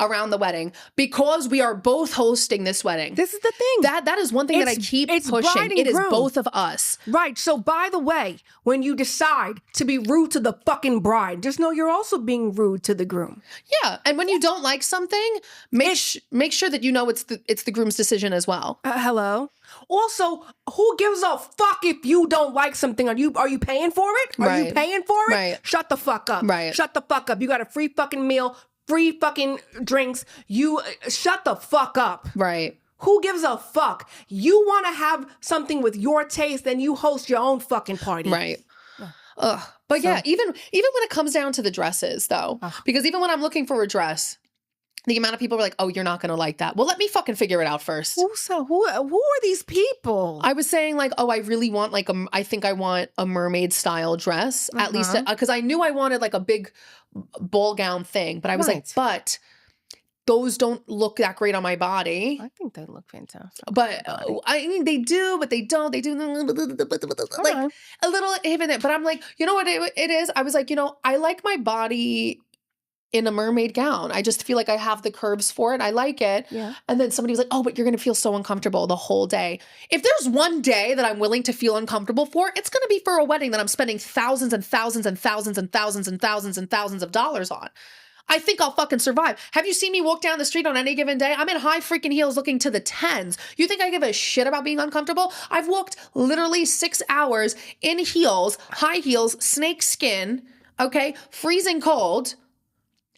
around the wedding because we are both hosting this wedding. This is the thing. That is one thing that I keep pushing. It is both of us. Right. So by the way, when you decide to be rude to the fucking bride, just know you're also being rude to the groom. Yeah. And when you don't like something, make sure that you know it's the groom's decision as well. Hello? Also, who gives a fuck if you don't like something? Are you paying for it? Are you paying for it? Right. Shut the fuck up. Right. Shut the fuck up. You got a free fucking meal, free fucking drinks. You shut the fuck up. Right. Who gives a fuck? You want to have something with your taste, then you host your own fucking party. Right. But yeah, even when it comes down to the dresses though, because even when I'm looking for a dress, the amount of people are like, oh, you're not going to like that. Well, let me fucking figure it out first. Who are these people? I was saying like, oh, I really want I think I want a mermaid style dress, at least because I knew I wanted like a big ball gown thing. But I was like, but those don't look that great on my body. I think they look fantastic. But I mean, they do, but they don't. They do like a little even. But I'm like, you know what it is? I was like, I like my body in a mermaid gown. I just feel like I have the curves for it. I like it. Yeah. And then somebody was like, oh, but you're going to feel so uncomfortable the whole day. If there's one day that I'm willing to feel uncomfortable for, it's going to be for a wedding that I'm spending thousands and thousands and thousands and thousands and thousands and thousands of dollars on. I think I'll fucking survive. Have you seen me walk down the street on any given day? I'm in high freaking heels looking to the tens. You think I give a shit about being uncomfortable? I've walked literally 6 hours in heels, high heels, snake skin, okay, freezing cold,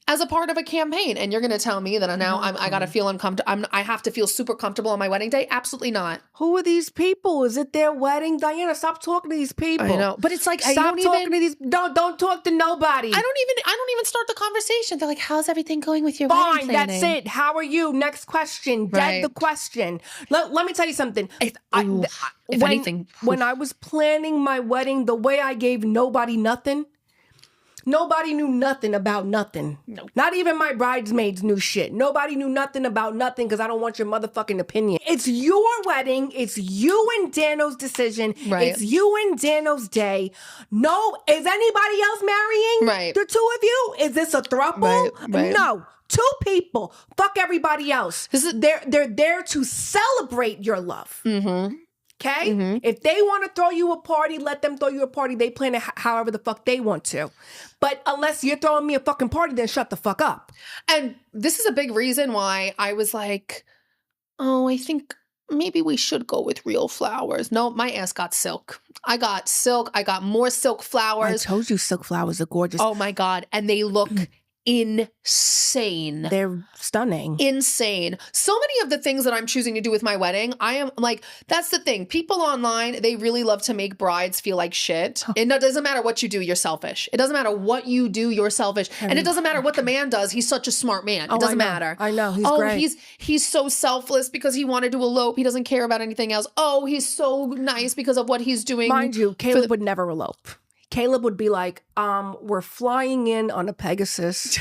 as a part of a campaign. And you're going to tell me that now I got to feel uncomfortable. I have to feel super comfortable on my wedding day? Absolutely not. Who are these people? Is it their wedding? Diana, stop talking to these people. I know. But it's like, stop talking to these. Don't talk to nobody. I don't even start the conversation. They're like, how's everything going with your wedding planning? That's it. How are you? Next question. Dead the question. Let me tell you something. When I was planning my wedding, the way I gave nobody nothing, Nobody knew nothing about nothing. No. Not even my bridesmaids knew shit. Nobody knew nothing about nothing because I don't want your motherfucking opinion. It's your wedding. It's you and Dano's decision. Right. It's you and Dano's day. No, is anybody else marrying? Right. The two of you? Is this a throuple? Right. No. Two people. Fuck everybody else. They're there to celebrate your love. Mm-hmm. Okay? Mm-hmm. If they want to throw you a party, let them throw you a party. They plan it however the fuck they want to. But unless you're throwing me a fucking party, then shut the fuck up. And this is a big reason why I was like, oh, I think maybe we should go with real flowers. No, my ass got silk. I got silk. I got more silk flowers. I told you silk flowers are gorgeous. Oh my God. And they look insane. They're stunning. Insane. So many of the things that I'm choosing to do with my wedding, I am like, that's the thing. People online, they really love to make brides feel like shit. It doesn't matter what you do, you're selfish. It doesn't matter what you do, you're selfish. And it doesn't matter what the man does. He's such a smart man. It doesn't matter. I know. He's great. He's so selfless because he wanted to elope. He doesn't care about anything else. Oh, he's so nice because of what he's doing. Mind you, Caleb would never elope. Caleb would be like, we're flying in on a Pegasus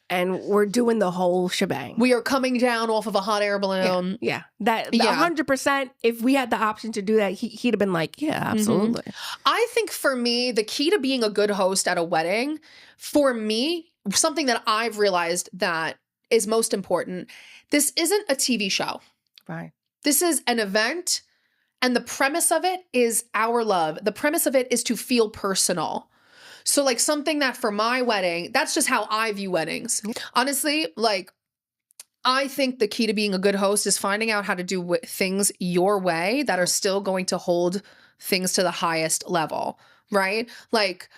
and we're doing the whole shebang. We are coming down off of a hot air balloon. Yeah. That 100%, if we had the option to do that, he'd have been like, yeah, absolutely. I think for me, the key to being a good host at a wedding, for me, something that I've realized that is most important, this isn't a TV show. Right. This is an event. And the premise of it is our love. The premise of it is to feel personal. So like something that for my wedding, that's just how I view weddings. Honestly, like I think the key to being a good host is finding out how to do things your way that are still going to hold things to the highest level, right? Like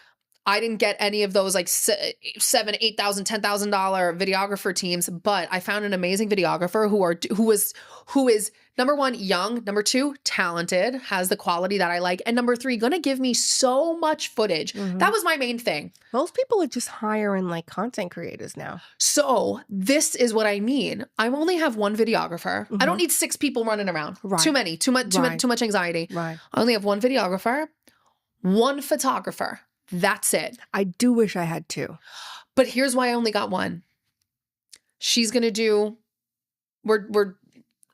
I didn't get any of those like $7,000, $8,000, $10,000 videographer teams, but I found an amazing videographer who is number one, young, number two, talented, has the quality that I like, and number three, gonna give me so much footage. That was my main thing. Most people are just hiring like content creators now. So this is what I mean. I only have one videographer. I don't need 6 people running around. Right. Too many, too much anxiety. Right. I only have one videographer, one photographer. That's it. I do wish I had 2. But here's why I only got one. She's going to do,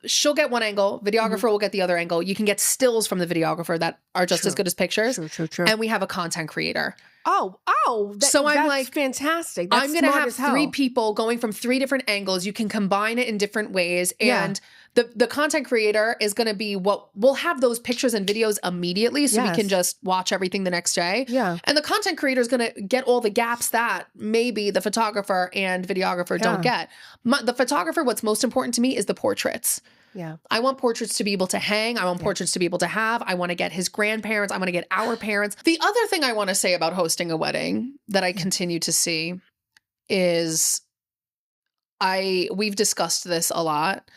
she'll get one angle. Videographer will get the other angle. You can get stills from the videographer that are just as good as pictures. True. And we have a content creator. So I'm like, fantastic. That's I'm going to have smart as 3 hell. people going from 3 different angles. You can combine it in different ways. And the content creator is going to be what we'll have those pictures and videos immediately. So we can just watch everything the next day. Yeah. And the content creator is going to get all the gaps that maybe the photographer and videographer don't get. The photographer, what's most important to me is the portraits. Yeah. I want portraits to be able to hang. I want portraits to be able to have. I want to get his grandparents. I want to get our parents. The other thing I want to say about hosting a wedding that I continue to see is we've discussed this a lot.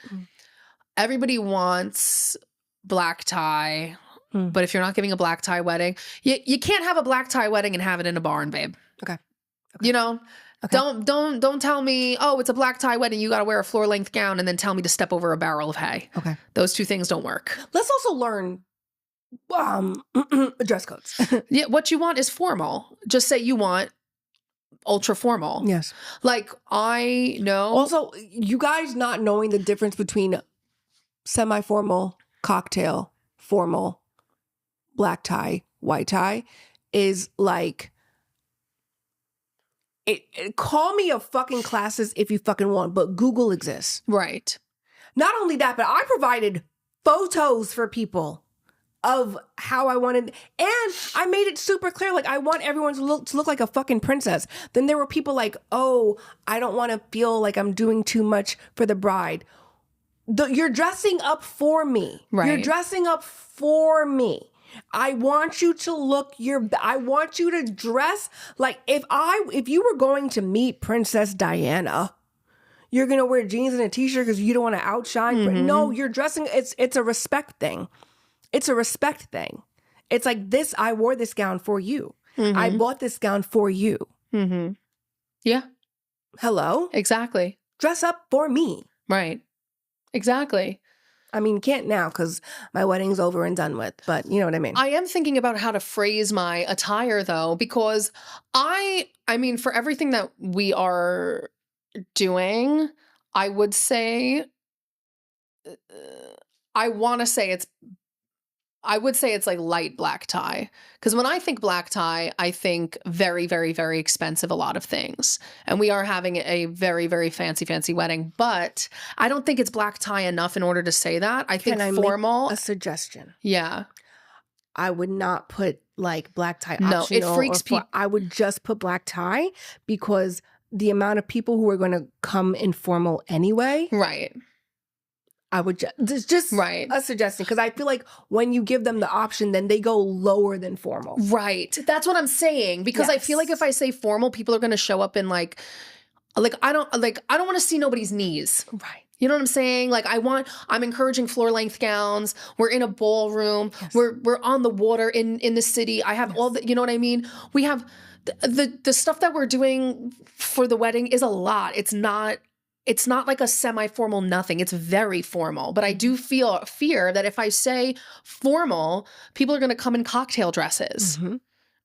Everybody wants black tie, but if you're not giving a black tie wedding, you can't have a black tie wedding and have it in a barn, babe. Okay. You know? Okay. Don't tell me, oh, it's a black tie wedding, you got to wear a floor length gown, and then tell me to step over a barrel of hay. Okay. Those 2 things don't work. Let's also learn dress codes. Yeah, what you want is formal. Just say you want ultra formal. Yes. Like I know. Also, you guys not knowing the difference between semi-formal, cocktail, formal, black tie, white tie is like, call me a fucking classist if you fucking want, but Google exists. Right. Not only that, but I provided photos for people of how I wanted, and I made it super clear, like I want everyone to look like a fucking princess. Then there were people like, oh, I don't want to feel like I'm doing too much for the bride. You're dressing up for me. Right. You're dressing up for me. I want you to look I want you to dress like if you were going to meet Princess Diana, you're going to wear jeans and a t-shirt because you don't want to outshine. But no, you're dressing. It's a respect thing. It's a respect thing. It's like this. I wore this gown for you. I bought this gown for you. Yeah. Hello? Exactly. Dress up for me. Right. Exactly. I mean, can't now because my wedding's over and done with, but you know what I mean. I am thinking about how to phrase my attire though, because I mean, for everything that we are doing, I would say, I would say it's like light black tie. Because when I think black tie, I think very, very, very expensive, a lot of things. And we are having a very, very fancy, fancy wedding. But I don't think it's black tie enough in order to say that. I think formal. Make a suggestion? Yeah. I would not put like black tie No, it optional freaks people. I would just put black tie because the amount of people who are going to come informal anyway. Right. I would just right. a suggestion because I feel like when you give them the option, then they go lower than formal. Right. That's what I'm saying. Because I feel like if I say formal, people are going to show up in like I don't want to see nobody's knees. Right. You know what I'm saying? Like I'm encouraging floor length gowns. We're in a ballroom. Yes. We're on the water in the city. I have all the, you know what I mean? We have the stuff that we're doing for the wedding is a lot. It's not like a semi-formal nothing. It's very formal. But I do fear that if I say formal, people are going to come in cocktail dresses. Mm-hmm.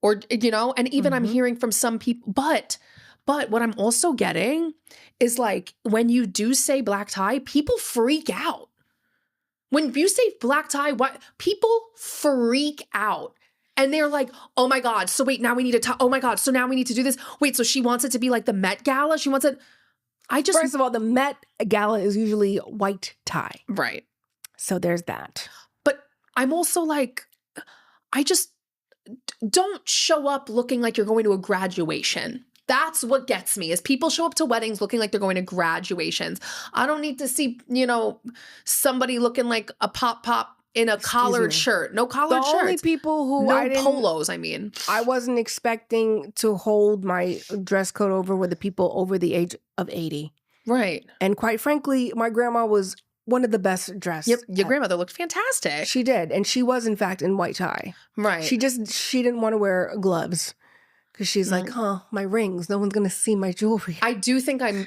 Or, you know, and even I'm hearing from some people, but what I'm also getting is like when you do say black tie, people freak out. When you say black tie, people freak out. And they're like, oh my God, so wait, now we need to tie. Oh my God, so now we need to do this. Wait, so she wants it to be like the Met Gala? She wants it. First of all, the Met Gala is usually white tie. Right. So there's that. But I'm also like, I just don't show up looking like you're going to a graduation. That's what gets me is people show up to weddings looking like they're going to graduations. I don't need to see, you know, somebody looking like a pop in a collared shirt. No collared shirts. The only people who polos, I mean. I wasn't expecting to hold my dress code over were the people over the age of 80. Right. And quite frankly, my grandma was one of the best dressed. Yep, your grandmother looked fantastic. She did. And she was, in fact, in white tie. Right. She didn't want to wear gloves. Because she's like, oh, my rings. No one's going to see my jewelry. I do think I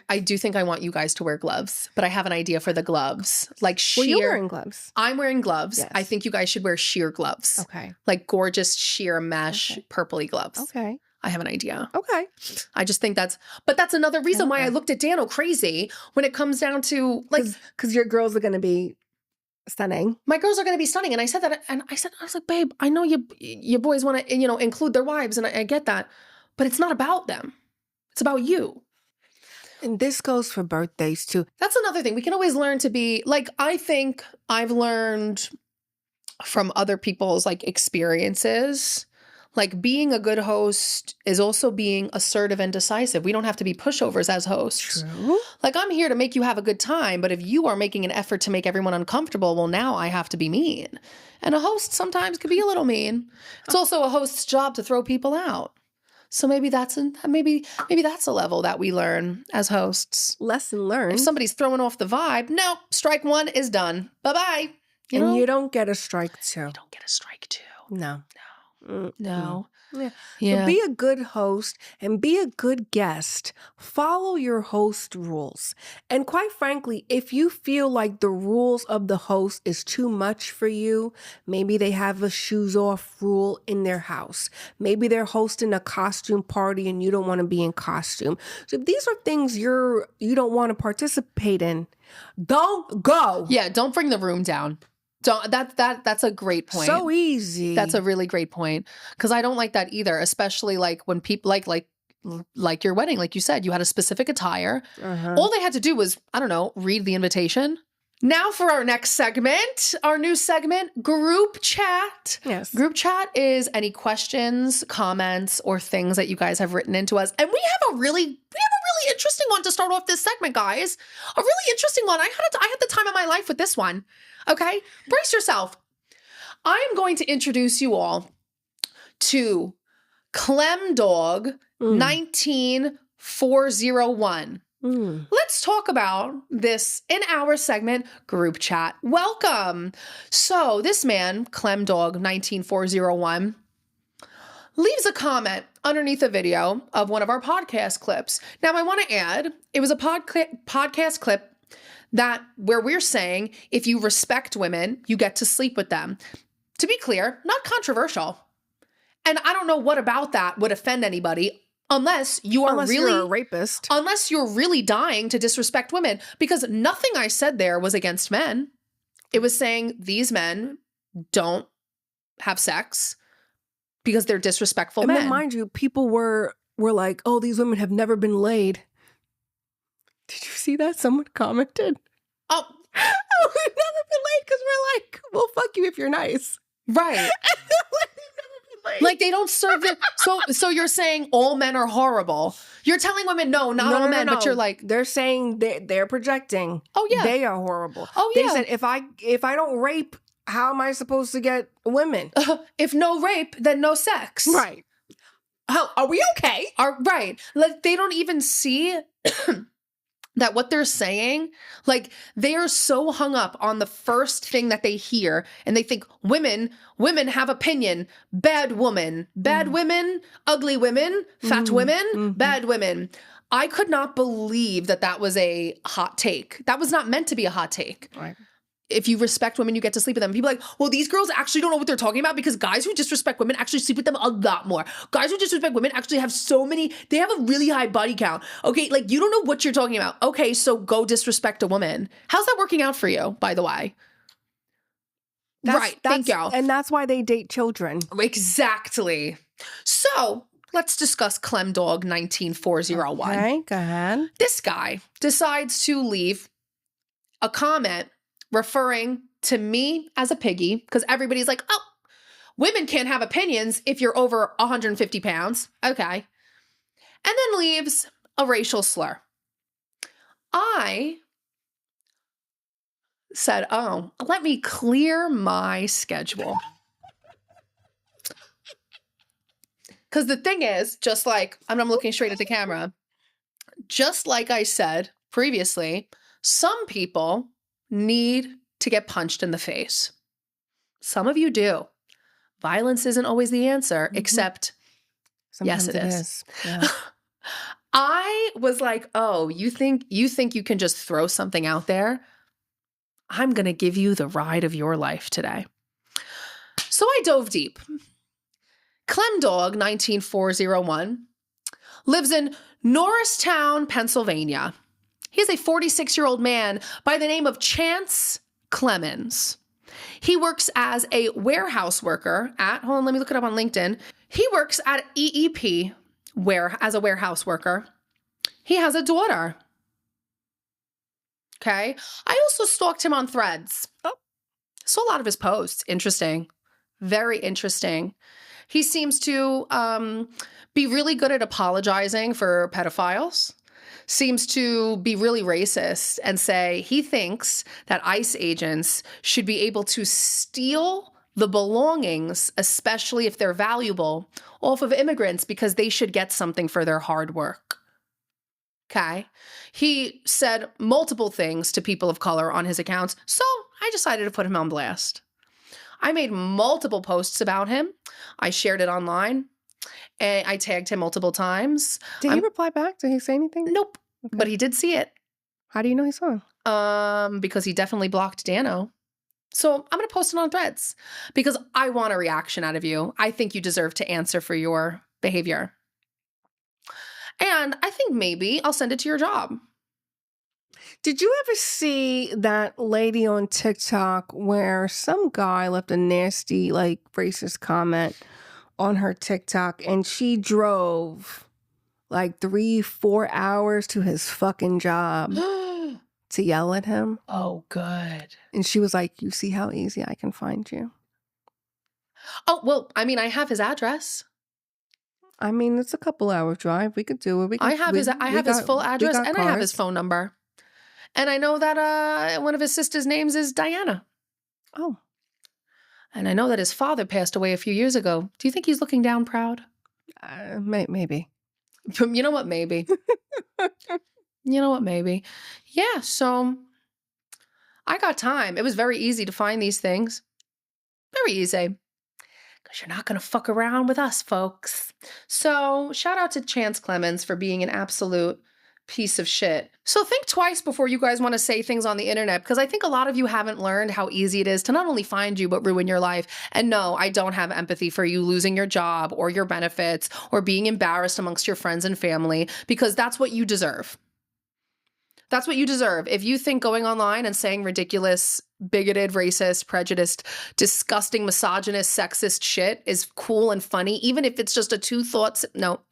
want you guys to wear gloves, but I have an idea for the gloves. Like sheer. Well, you're wearing gloves. I'm wearing gloves. Yes. I think you guys should wear sheer gloves. Okay. Like gorgeous sheer mesh purpley gloves. Okay. I have an idea. Okay. I just think that's another reason why I looked at Dano crazy when it comes down to like. Because your girls are going to be stunning. My girls are going to be stunning. And I said that, and I was like, babe, I know your boys want to, you know, include their wives. And I get that. But it's not about them. It's about you. And this goes for birthdays too. That's another thing. We can always learn to be like, I think I've learned from other people's like experiences, like being a good host is also being assertive and decisive. We don't have to be pushovers as hosts. True. Like I'm here to make you have a good time. But if you are making an effort to make everyone uncomfortable, well, now I have to be mean. And a host sometimes could be a little mean. It's also a host's job to throw people out. So maybe that's a level that we learn as hosts. Lesson learned. If somebody's throwing off the vibe, no, strike one is done. Bye-bye. You don't get a strike two. You don't get a strike two. No. No. Yeah. So be a good host and be a good guest. Follow your host rules. And quite frankly, if you feel like the rules of the host is too much for you, maybe they have a shoes off rule in their house. Maybe they're hosting a costume party and you don't want to be in costume. So if these are things you don't want to participate in, don't go. Yeah, don't bring the room down. That's a great point. So easy. That's a really great point. Because I don't like that either, especially like when people like your wedding, like you said, you had a specific attire. All they had to do was, I don't know, read the invitation. Now for our next segment, our new segment, group chat. Yes. Group chat is any questions, comments, or things that you guys have written into us. And we have a really interesting one to start off this segment, guys. A really interesting one. I had the time of my life with this one. Okay? Brace yourself. I am going to introduce you all to Clem Dog 19401. Let's talk about this in our segment, group chat. Welcome. So this man, Clem Dog 19401, leaves a comment underneath a video of one of our podcast clips. Now I want to add, it was a podcast clip that where we're saying if you respect women, you get to sleep with them. To be clear, not controversial. And I don't know what about that would offend anybody unless you're a rapist. Unless you're really dying to disrespect women, because nothing I said there was against men. It was saying these men don't have sex because they're disrespectful men. And then, mind you, people were like, "Oh, these women have never been laid." Did you see that? Someone commented. Oh, we've never been laid because we're like, well, fuck you if you're nice. Right. Like they don't serve the so you're saying all men are horrible. You're telling women no, not all men, but you're like they're saying they're projecting. Oh yeah. They are horrible. Oh yeah. They said if I don't rape, how am I supposed to get women? If no rape, then no sex. Right. How are we okay? Right. Like they don't even see that what they're saying, like they are so hung up on the first thing that they hear and they think women have opinion, bad women, ugly women, fat women, bad women. I could not believe that was a hot take. That was not meant to be a hot take. Right. If you respect women, you get to sleep with them. People are like, well, these girls actually don't know what they're talking about because guys who disrespect women actually sleep with them a lot more. Guys who disrespect women actually have they have a really high body count. Okay, like you don't know what you're talking about. Okay, so go disrespect a woman. How's that working out for you, by the way? Thank you. And that's why they date children. Exactly. So let's discuss Clem Dog 19401. Okay, go ahead. This guy decides to leave a comment referring to me as a piggy, because everybody's like, oh, women can't have opinions if you're over 150 pounds. Okay. And then leaves a racial slur. I said, oh, let me clear my schedule. Because the thing is, just like, I'm looking straight at the camera, just like I said previously, some people need to get punched in the face. Some of you do. Violence isn't always the answer, except Sometimes yes, it is. Yeah. I was like, oh, you think you can just throw something out there? I'm going to give you the ride of your life today. So I dove deep. Clem Dog 19401 lives in Norristown, Pennsylvania. He's a 46-year-old man by the name of Chance Clemens. He works as a warehouse worker hold on, let me look it up on LinkedIn. He works at EEP as a warehouse worker. He has a daughter. Okay. I also stalked him on Threads. Saw a lot of his posts. Interesting. Very interesting. He seems to be really good at apologizing for pedophiles. Seems to be really racist and say he thinks that ICE agents should be able to steal the belongings, especially if they're valuable, off of immigrants because they should get something for their hard work. Okay. He said multiple things to people of color on his accounts, so I decided to put him on blast. I made multiple posts about him. I shared it online. And I tagged him multiple times. Did he reply back? Did he say anything? Nope. Okay. But he did see it. How do you know he saw it? Because he definitely blocked Dano. So I'm going to post it on Threads because I want a reaction out of you. I think you deserve to answer for your behavior. And I think maybe I'll send it to your job. Did you ever see that lady on TikTok where some guy left a nasty, like, racist comment on her TikTok and she drove like 3-4 hours to his fucking job to yell at him? Oh, good. And she was like, you see how easy I can find you? Oh, well, I mean, I have his address. I mean, it's a couple hours drive. We could do it. I have his full address and I have his phone number. And I know that one of his sister's names is Diana. Oh. And I know that his father passed away a few years ago. Do you think he's looking down proud? Maybe. You know what? Maybe. You know what? Maybe. Yeah, so I got time. It was very easy to find these things. Very easy. Because you're not going to fuck around with us, folks. So shout out to Chance Clemens for being an absolute piece of shit. So think twice before you guys want to say things on the internet, because I think a lot of you haven't learned how easy it is to not only find you, but ruin your life. And no, I don't have empathy for you losing your job or your benefits or being embarrassed amongst your friends and family, because that's what you deserve. That's what you deserve. If you think going online and saying ridiculous, bigoted, racist, prejudiced, disgusting, misogynist, sexist shit is cool and funny, even if it's just a two thoughts. No,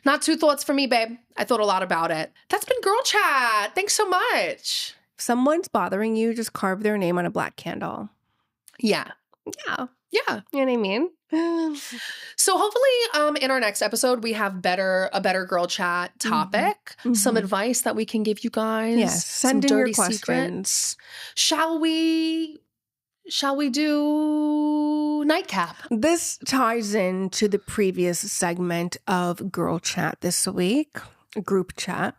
not two thoughts for me, babe. I thought a lot about it. That's been Girl Chat. Thanks so much. If someone's bothering you, just carve their name on a black candle. Yeah. Yeah. Yeah. You know what I mean? So hopefully in our next episode, we have a better Girl Chat topic, some advice that we can give you guys. Yes. Send some in your dirty questions. secrets. Shall we do nightcap? This ties into the previous segment of Girl Chat this week, group chat.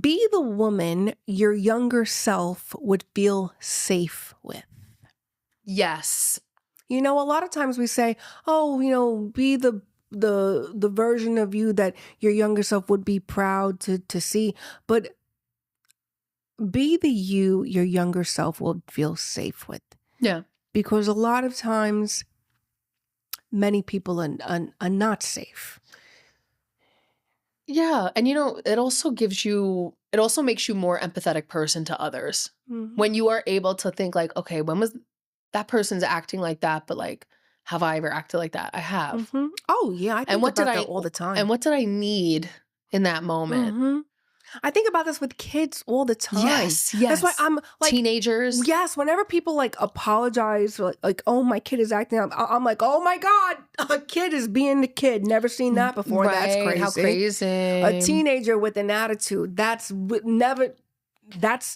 Be the woman your younger self would feel safe with. Yes. You know, a lot of times we say, oh, you know, be the version of you that your younger self would be proud to see. But be the you your younger self will feel safe with. Yeah. Because a lot of times, many people are not safe. Yeah. And, you know, it also makes you more empathetic person to others. When you are able to think like, okay, when was that person's acting like that, but like, have I ever acted like that? I have. Oh yeah, I think about that all the time. And what did I need in that moment? I think about this with kids all the time. Yes. That's why I'm like teenagers. Yes, whenever people like apologize for like oh my kid is acting up, I'm like, oh my God, a kid is being the kid. Never seen that before. Right, that's crazy. How crazy. A teenager with an attitude. That's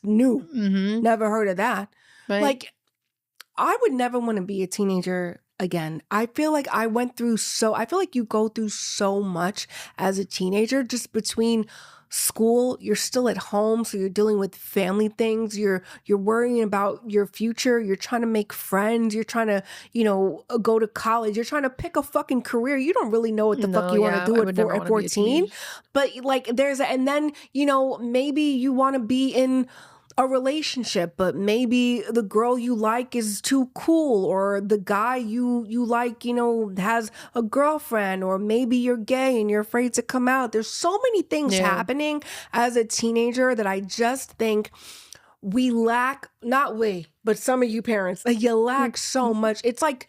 new. Never heard of that. Right. Like, I would never want to be a teenager again. I feel like I feel like you go through so much as a teenager, just between school, you're still at home, so you're dealing with family things, you're worrying about your future, you're trying to make friends, you're trying to, you know, go to college, you're trying to pick a fucking career. You don't really know what the fuck you want to do at 14. But like and then, you know, maybe you want to be in a relationship, but maybe the girl you like is too cool, or the guy you like, you know, has a girlfriend, or maybe you're gay and you're afraid to come out. There's so many things happening as a teenager that I just think we lack, not we, but some of you parents, like, you lack so much. It's like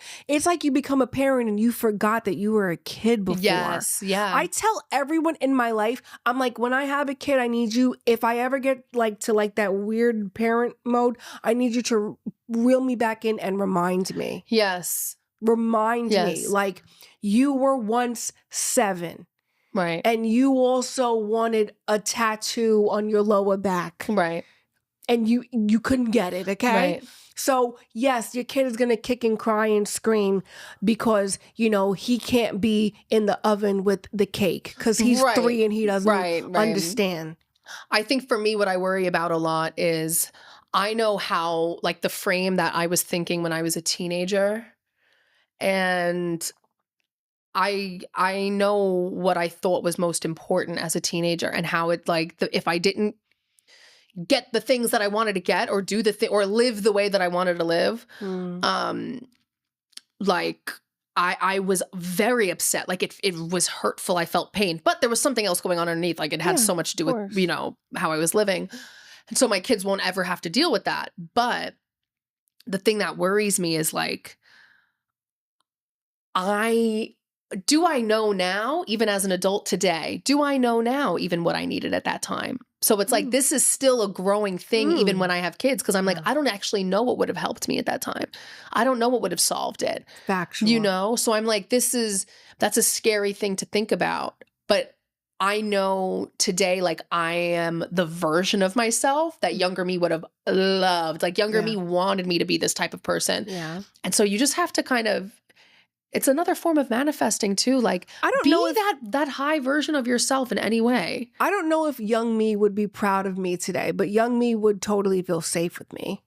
you become a parent and you forgot that you were a kid before. Yes, yeah. I tell everyone in my life, I'm like, when I have a kid, I need you, if I ever get like to like that weird parent mode, I need you to reel me back in and remind me. Yes. Remind me. Like, you were once 7. Right. And you also wanted a tattoo on your lower back. Right. And you couldn't get it, okay? Right. So, yes, your kid is going to kick and cry and scream because, you know, he can't be in the oven with the cake because he's 3 and he doesn't understand. I think for me, what I worry about a lot is I know how, like, the frame that I was thinking when I was a teenager, and I know what I thought was most important as a teenager, and how it, like, if I didn't get the things that I wanted to get, or do the thing, or live the way that I wanted to live, like, I was very upset. Like, it was hurtful. I felt pain, but there was something else going on underneath. Like, it had so much to do with, you know, how I was living. And so my kids won't ever have to deal with that. But the thing that worries me is, like, do I know now, even as an adult today, do I know now even what I needed at that time? So it's like, this is still a growing thing even when I have kids, because I'm like, I don't actually know what would have helped me at that time. I don't know what would have solved it. Factual. You know? So I'm like, that's a scary thing to think about. But I know today, like, I am the version of myself that younger me would have loved. Like, younger me wanted me to be this type of person. Yeah. And so you just have to kind of, it's another form of manifesting too. Like, I don't know that high version of yourself in any way. I don't know if young me would be proud of me today, but young me would totally feel safe with me.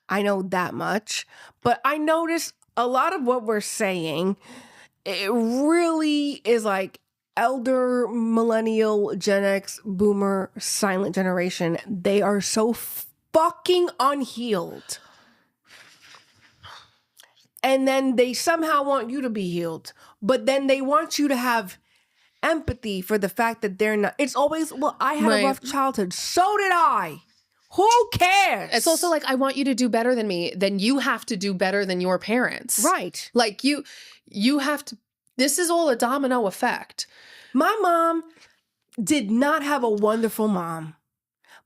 I know that much. But I notice a lot of what we're saying, it really is like elder millennial, Gen X, boomer, silent generation, they are so fucking unhealed. And then they somehow want you to be healed. But then they want you to have empathy for the fact that they're not. It's always, well, I had a rough childhood. So did I. Who cares? It's also like, I want you to do better than me. Then you have to do better than your parents. Right. Like you have to, this is all a domino effect. My mom did not have a wonderful mom,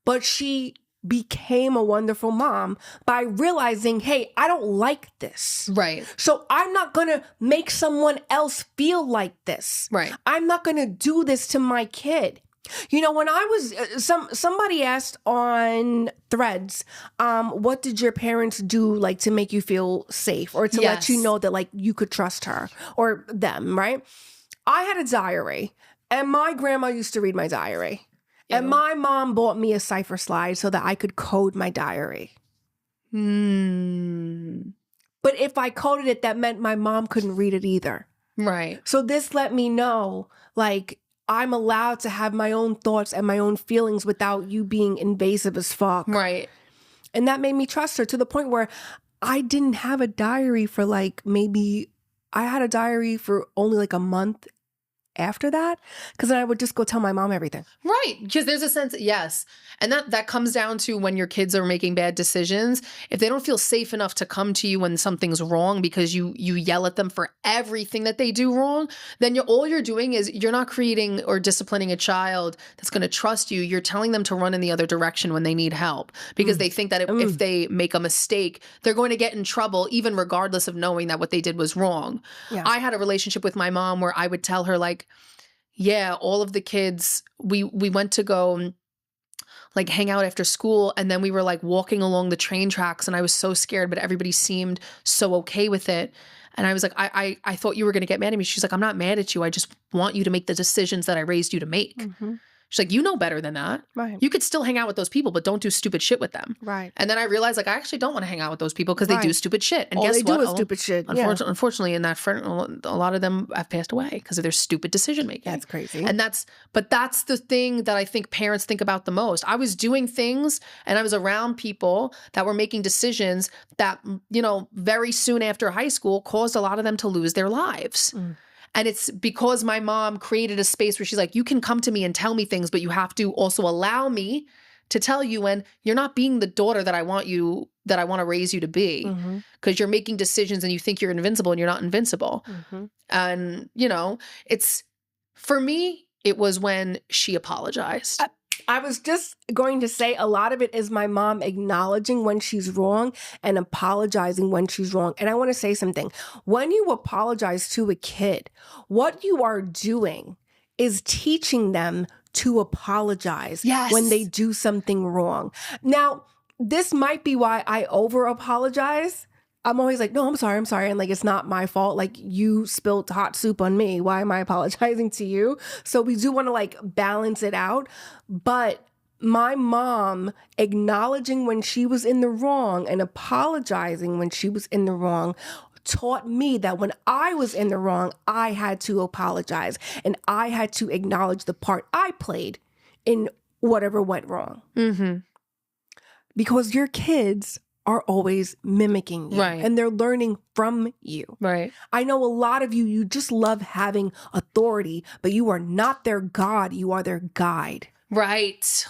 but she became a wonderful mom by realizing, hey, I don't like this. Right. So I'm not going to make someone else feel like this. Right. I'm not going to do this to my kid. You know, when I was, somebody asked on Threads, what did your parents do, like, to make you feel safe or to let you know that, like, you could trust her or them, right? I had a diary, and my grandma used to read my diary. And my mom bought me a cipher slide so that I could code my diary. But if I coded it, that meant my mom couldn't read it either. Right. So this let me know, like, I'm allowed to have my own thoughts and my own feelings without you being invasive as fuck. Right. And that made me trust her to the point where I didn't have a diary for like I had a diary for only like a month after that, because then I would just go tell my mom everything. Right. Because there's a sense, yes. And that comes down to when your kids are making bad decisions. If they don't feel safe enough to come to you when something's wrong because you yell at them for everything that they do wrong, then all you're doing is you're not creating or disciplining a child that's going to trust you. You're telling them to run in the other direction when they need help because they think that if they make a mistake, they're going to get in trouble, even regardless of knowing that what they did was wrong. Yeah. I had a relationship with my mom where I would tell her, like, yeah, all of the kids, we went to go like hang out after school, and then we were like walking along the train tracks, and I was so scared, but everybody seemed so okay with it. And I was like, I thought you were going to get mad at me. She's like, I'm not mad at you. I just want you to make the decisions that I raised you to make. Mm-hmm. She's like, you know better than that. Right. You could still hang out with those people, but don't do stupid shit with them. Right. And then I realized, like, I actually don't want to hang out with those people because they do stupid shit. And all guess they what? do is stupid shit. Unfortunately, in that front, a lot of them have passed away because of their stupid decision making. That's crazy. And that's the thing that I think parents think about the most. I was doing things and I was around people that were making decisions that, you know, very soon after high school caused a lot of them to lose their lives. Mm. And it's because my mom created a space where she's like, you can come to me and tell me things, but you have to also allow me to tell you when you're not being the daughter that I want to raise you to be, because you're making decisions and you think you're invincible and you're not invincible. Mm-hmm. And, you know, for me, it was when she apologized. I was just going to say a lot of it is my mom acknowledging when she's wrong and apologizing when she's wrong. And I want to say something. When you apologize to a kid, what you are doing is teaching them to apologize when they do something wrong. Now, this might be why I over apologize. I'm always like, no, I'm sorry. And like, it's not my fault. Like, you spilled hot soup on me. Why am I apologizing to you? So we do want to like balance it out. But my mom acknowledging when she was in the wrong and apologizing when she was in the wrong taught me that when I was in the wrong, I had to apologize and I had to acknowledge the part I played in whatever went wrong. Mm-hmm. Because your kids are always mimicking you, right, and they're learning from you. Right. I know a lot of you just love having authority, but you are not their God, you are their guide. Right.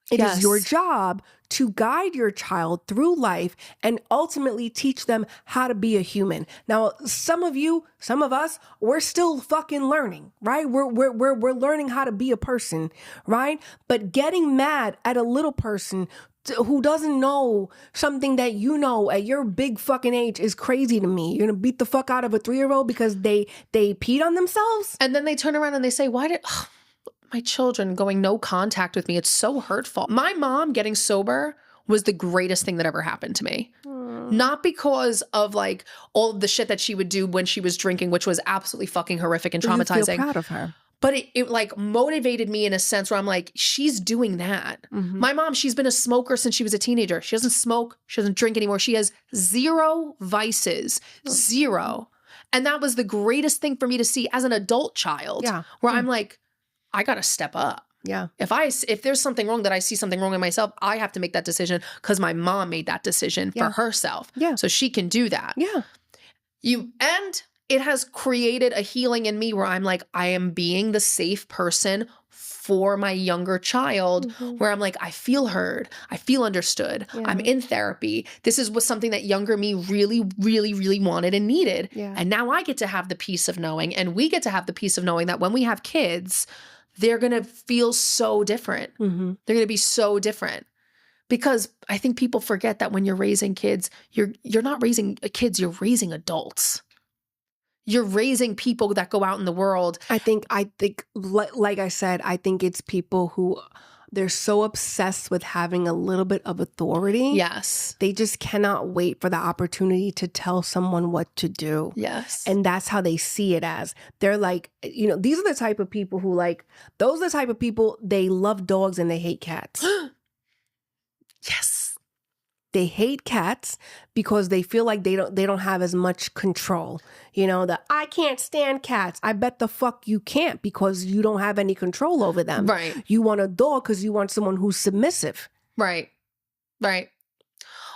It is your job to guide your child through life and ultimately teach them how to be a human. Now, some of us, we're still fucking learning, right? We're learning how to be a person, right? But getting mad at a little person who doesn't know something that you know at your big fucking age is crazy to me. You're gonna beat the fuck out of a 3-year-old because they peed on themselves? And then they turn around and they say, why did my children going no contact with me? It's so hurtful. My mom getting sober was the greatest thing that ever happened to me. Not because of like all of the shit that she would do when she was drinking, which was absolutely fucking horrific and traumatizing. You feel proud of her. But it like motivated me in a sense where I'm like, she's doing that. Mm-hmm. My mom, she's been a smoker since she was a teenager. She doesn't smoke. She doesn't drink anymore. She has 0 vices, 0. And that was the greatest thing for me to see as an adult child. Yeah. Where I'm like, I got to step up. Yeah. If there's something wrong, that I see something wrong in myself, I have to make that decision because my mom made that decision for herself. Yeah. So she can do that. Yeah. And it has created a healing in me where I'm like, I am being the safe person for my younger child, where I'm like, I feel heard. I feel understood. Yeah. I'm in therapy. This was something that younger me really, really, really wanted and needed. Yeah. And now I get to have the peace of knowing, and we get to have the peace of knowing that when we have kids, they're going to feel so different. They're going to be so different. Because I think people forget that when you're raising kids, you're not raising kids, you're raising adults. You're raising people that go out in the world. I think, like I said, I think it's people who they're so obsessed with having a little bit of authority. Yes. They just cannot wait for the opportunity to tell someone what to do. Yes. And that's how they see it as. They're like, these are the type of people who those are the type of people, they love dogs and they hate cats. Yes. They hate cats because they feel like they don't have as much control. I can't stand cats. I bet the fuck you can't, because you don't have any control over them. Right. You want a dog because you want someone who's submissive. Right. Right.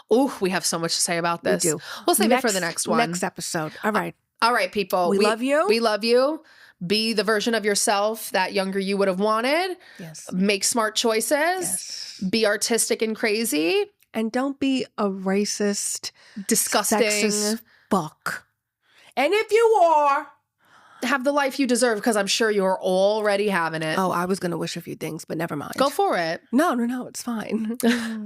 Oh, we have so much to say about this. We do. We'll save it for the next one. Next episode. All right. All right, people. We love you. We love you. Be the version of yourself that younger you would have wanted. Yes. Make smart choices. Yes. Be artistic and crazy. And don't be a racist, Disgusting. sexist fuck. And if you are, have the life you deserve, because I'm sure you're already having it. Oh, I was going to wish a few things, but never mind. Go for it. No, it's fine.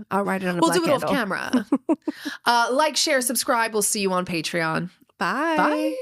I'll write it on a We'll black do it candle. off camera. Like, share, subscribe. We'll see you on Patreon. Bye. Bye.